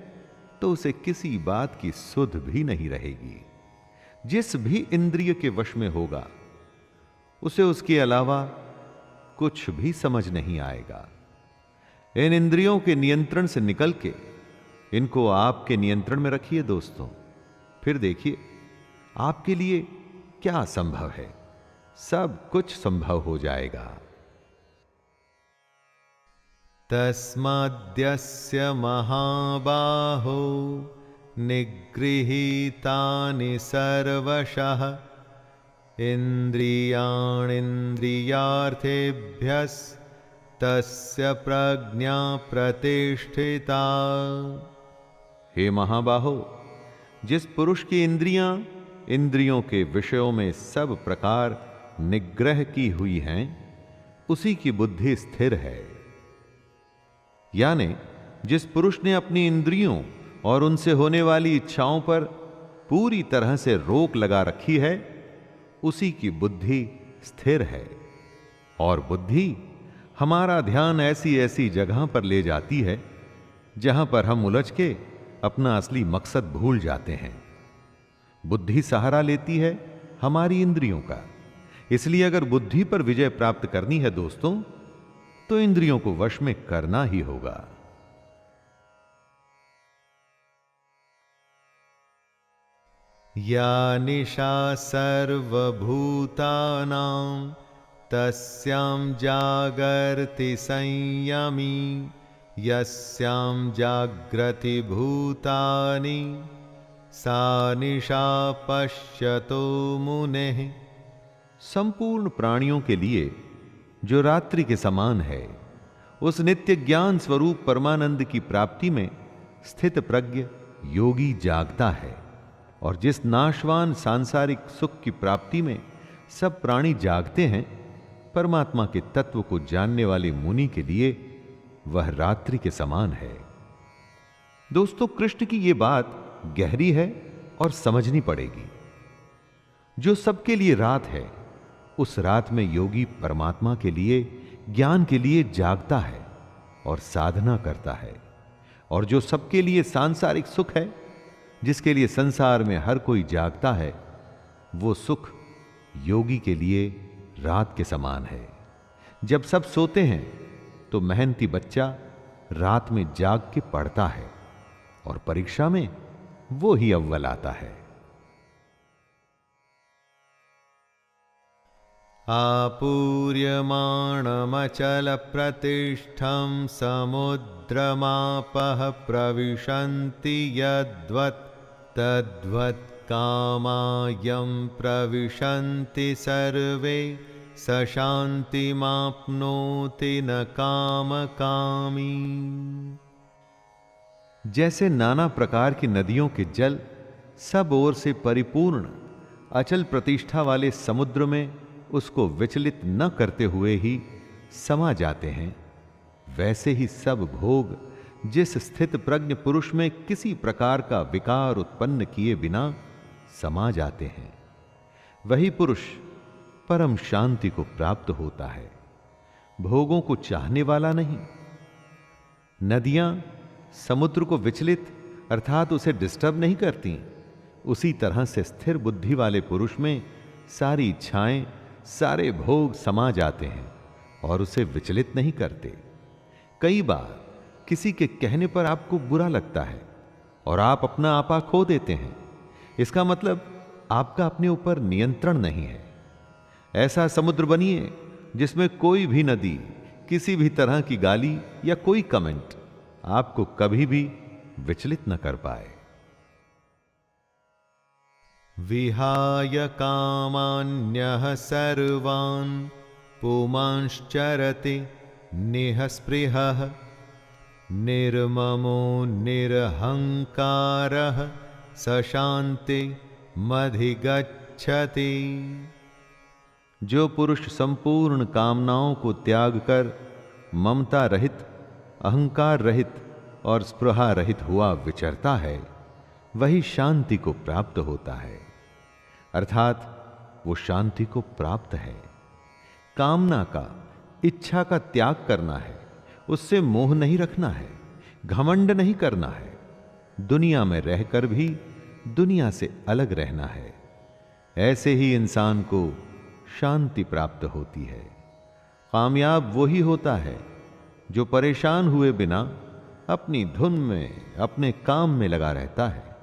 तो उसे किसी बात की सुध भी नहीं रहेगी। जिस भी इंद्रिय के वश में होगा उसे उसके अलावा कुछ भी समझ नहीं आएगा। इन इंद्रियों के नियंत्रण से निकल के इनको आपके नियंत्रण में रखिए दोस्तों, फिर देखिए आपके लिए क्या संभव है। सब कुछ संभव हो जाएगा। तस्माद्यस्य महाबाहो निगृहीतानि सर्वशः इंद्रियाणीन्द्रियार्थेभ्यस्तस्य प्रज्ञा प्रतिष्ठिता। हे महाबाहो, जिस पुरुष की इंद्रियां इंद्रियों के विषयों में सब प्रकार निग्रह की हुई हैं, उसी की बुद्धि स्थिर है। यानी जिस पुरुष ने अपनी इंद्रियों और उनसे होने वाली इच्छाओं पर पूरी तरह से रोक लगा रखी है, उसी की बुद्धि स्थिर है। और बुद्धि हमारा ध्यान ऐसी ऐसी जगह पर ले जाती है जहां पर हम उलझ के अपना असली मकसद भूल जाते हैं। बुद्धि सहारा लेती है हमारी इंद्रियों का। इसलिए अगर बुद्धि पर विजय प्राप्त करनी है दोस्तों, तो इंद्रियों को वश में करना ही होगा। या निशा सर्वभूतानां तस्यां जागर्ति संयमी यस्यां जाग्रति भूतानि सा निशा पश्यतो मुनेः। संपूर्ण प्राणियों के लिए जो रात्रि के समान है, उस नित्य ज्ञान स्वरूप परमानंद की प्राप्ति में स्थित प्रज्ञ योगी जागता है। और जिस नाशवान सांसारिक सुख की प्राप्ति में सब प्राणी जागते हैं, परमात्मा के तत्व को जानने वाले मुनि के लिए वह रात्रि के समान है। दोस्तों, कृष्ण की यह बात गहरी है और समझनी पड़ेगी। जो सबके लिए रात है, उस रात में योगी परमात्मा के लिए, ज्ञान के लिए जागता है और साधना करता है। और जो सबके लिए सांसारिक सुख है, जिसके लिए संसार में हर कोई जागता है, वो सुख योगी के लिए रात के समान है। जब सब सोते हैं तो मेहनती बच्चा रात में जाग के पढ़ता है और परीक्षा में वो ही अव्वल आता है। आपूर्यमाणमचल प्रतिष्ठं समुद्रमापः प्रविशन्ति यद्वत् तद्वत् कामायं प्रविशन्ति सर्वे स शान्तिमाप्नोति न कामकामी। जैसे नाना प्रकार की नदियों के जल सब ओर से परिपूर्ण अचल प्रतिष्ठा वाले समुद्र में उसको विचलित न करते हुए ही समा जाते हैं, वैसे ही सब भोग जिस स्थित प्रज्ञ पुरुष में किसी प्रकार का विकार उत्पन्न किए बिना समा जाते हैं, वही पुरुष परम शांति को प्राप्त होता है, भोगों को चाहने वाला नहीं। नदियां समुद्र को विचलित अर्थात उसे डिस्टर्ब नहीं करती, उसी तरह से स्थिर बुद्धि वाले पुरुष में सारी इच्छाएं, सारे भोग समा जाते हैं और उसे विचलित नहीं करते। कई बार किसी के कहने पर आपको बुरा लगता है और आप अपना आपा खो देते हैं, इसका मतलब आपका अपने ऊपर नियंत्रण नहीं है। ऐसा समुद्र बनिए जिसमें कोई भी नदी किसी भी तरह की गाली या कोई कमेंट आपको कभी भी विचलित न कर पाए। विहाय कामान्यः सर्वान् पुमांश्चरति निःस्पृहः निर्ममो निरहंकारः स शान्तिमधिगच्छति। जो पुरुष संपूर्ण कामनाओं को त्याग कर ममता रहित, अहंकार रहित और स्पृहा रहित हुआ विचरता है, वही शांति को प्राप्त होता है, अर्थात वो शांति को प्राप्त है। कामना का, इच्छा का त्याग करना है, उससे मोह नहीं रखना है, घमंड नहीं करना है, दुनिया में रहकर भी दुनिया से अलग रहना है। ऐसे ही इंसान को शांति प्राप्त होती है। कामयाब वही होता है जो परेशान हुए बिना अपनी धुन में, अपने काम में लगा रहता है।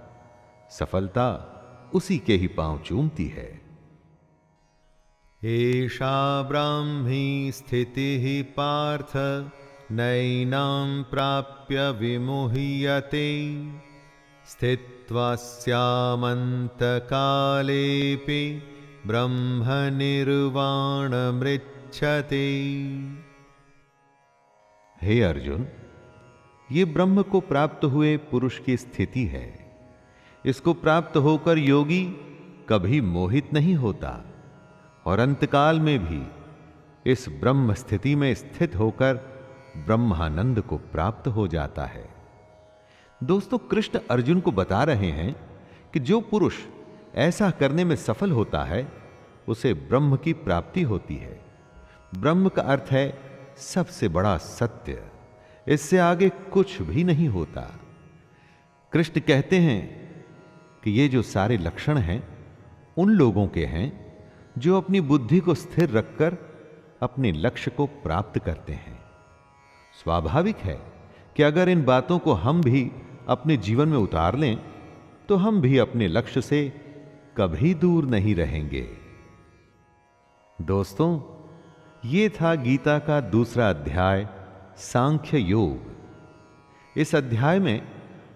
सफलता उसी के ही पांव चूमती है। एषा ब्राह्मी स्थितिः पार्थ नैनां प्राप्य विमुह्यते स्थित्वा स्यामन्तकालेऽपि ब्रह्मनिर्वाणमृच्छते। हे अर्जुन, ये ब्रह्म को प्राप्त हुए पुरुष की स्थिति है। इसको प्राप्त होकर योगी कभी मोहित नहीं होता और अंतकाल में भी इस ब्रह्म स्थिति में स्थित होकर ब्रह्मानंद को प्राप्त हो जाता है। दोस्तों, कृष्ण अर्जुन को बता रहे हैं कि जो पुरुष ऐसा करने में सफल होता है उसे ब्रह्म की प्राप्ति होती है। ब्रह्म का अर्थ है सबसे बड़ा सत्य, इससे आगे कुछ भी नहीं होता। कृष्ण कहते हैं कि ये जो सारे लक्षण हैं उन लोगों के हैं जो अपनी बुद्धि को स्थिर रखकर अपने लक्ष्य को प्राप्त करते हैं। स्वाभाविक है कि अगर इन बातों को हम भी अपने जीवन में उतार लें तो हम भी अपने लक्ष्य से कभी दूर नहीं रहेंगे। दोस्तों, ये था गीता का दूसरा अध्याय, सांख्य योग। इस अध्याय में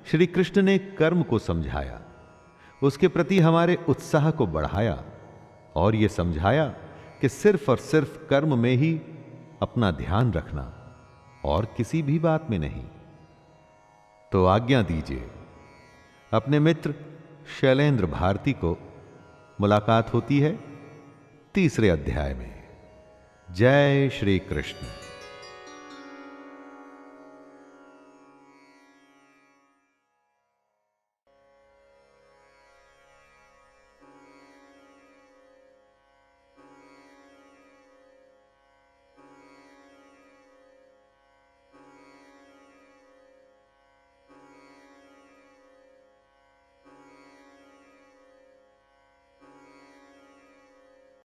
श्री कृष्ण ने कर्म को समझाया, उसके प्रति हमारे उत्साह को बढ़ाया और यह समझाया कि सिर्फ और सिर्फ कर्म में ही अपना ध्यान रखना और किसी भी बात में नहीं। तो आज्ञा दीजिए, अपने मित्र शैलेंद्र भारती को मुलाकात होती है तीसरे अध्याय में। जय श्री कृष्ण।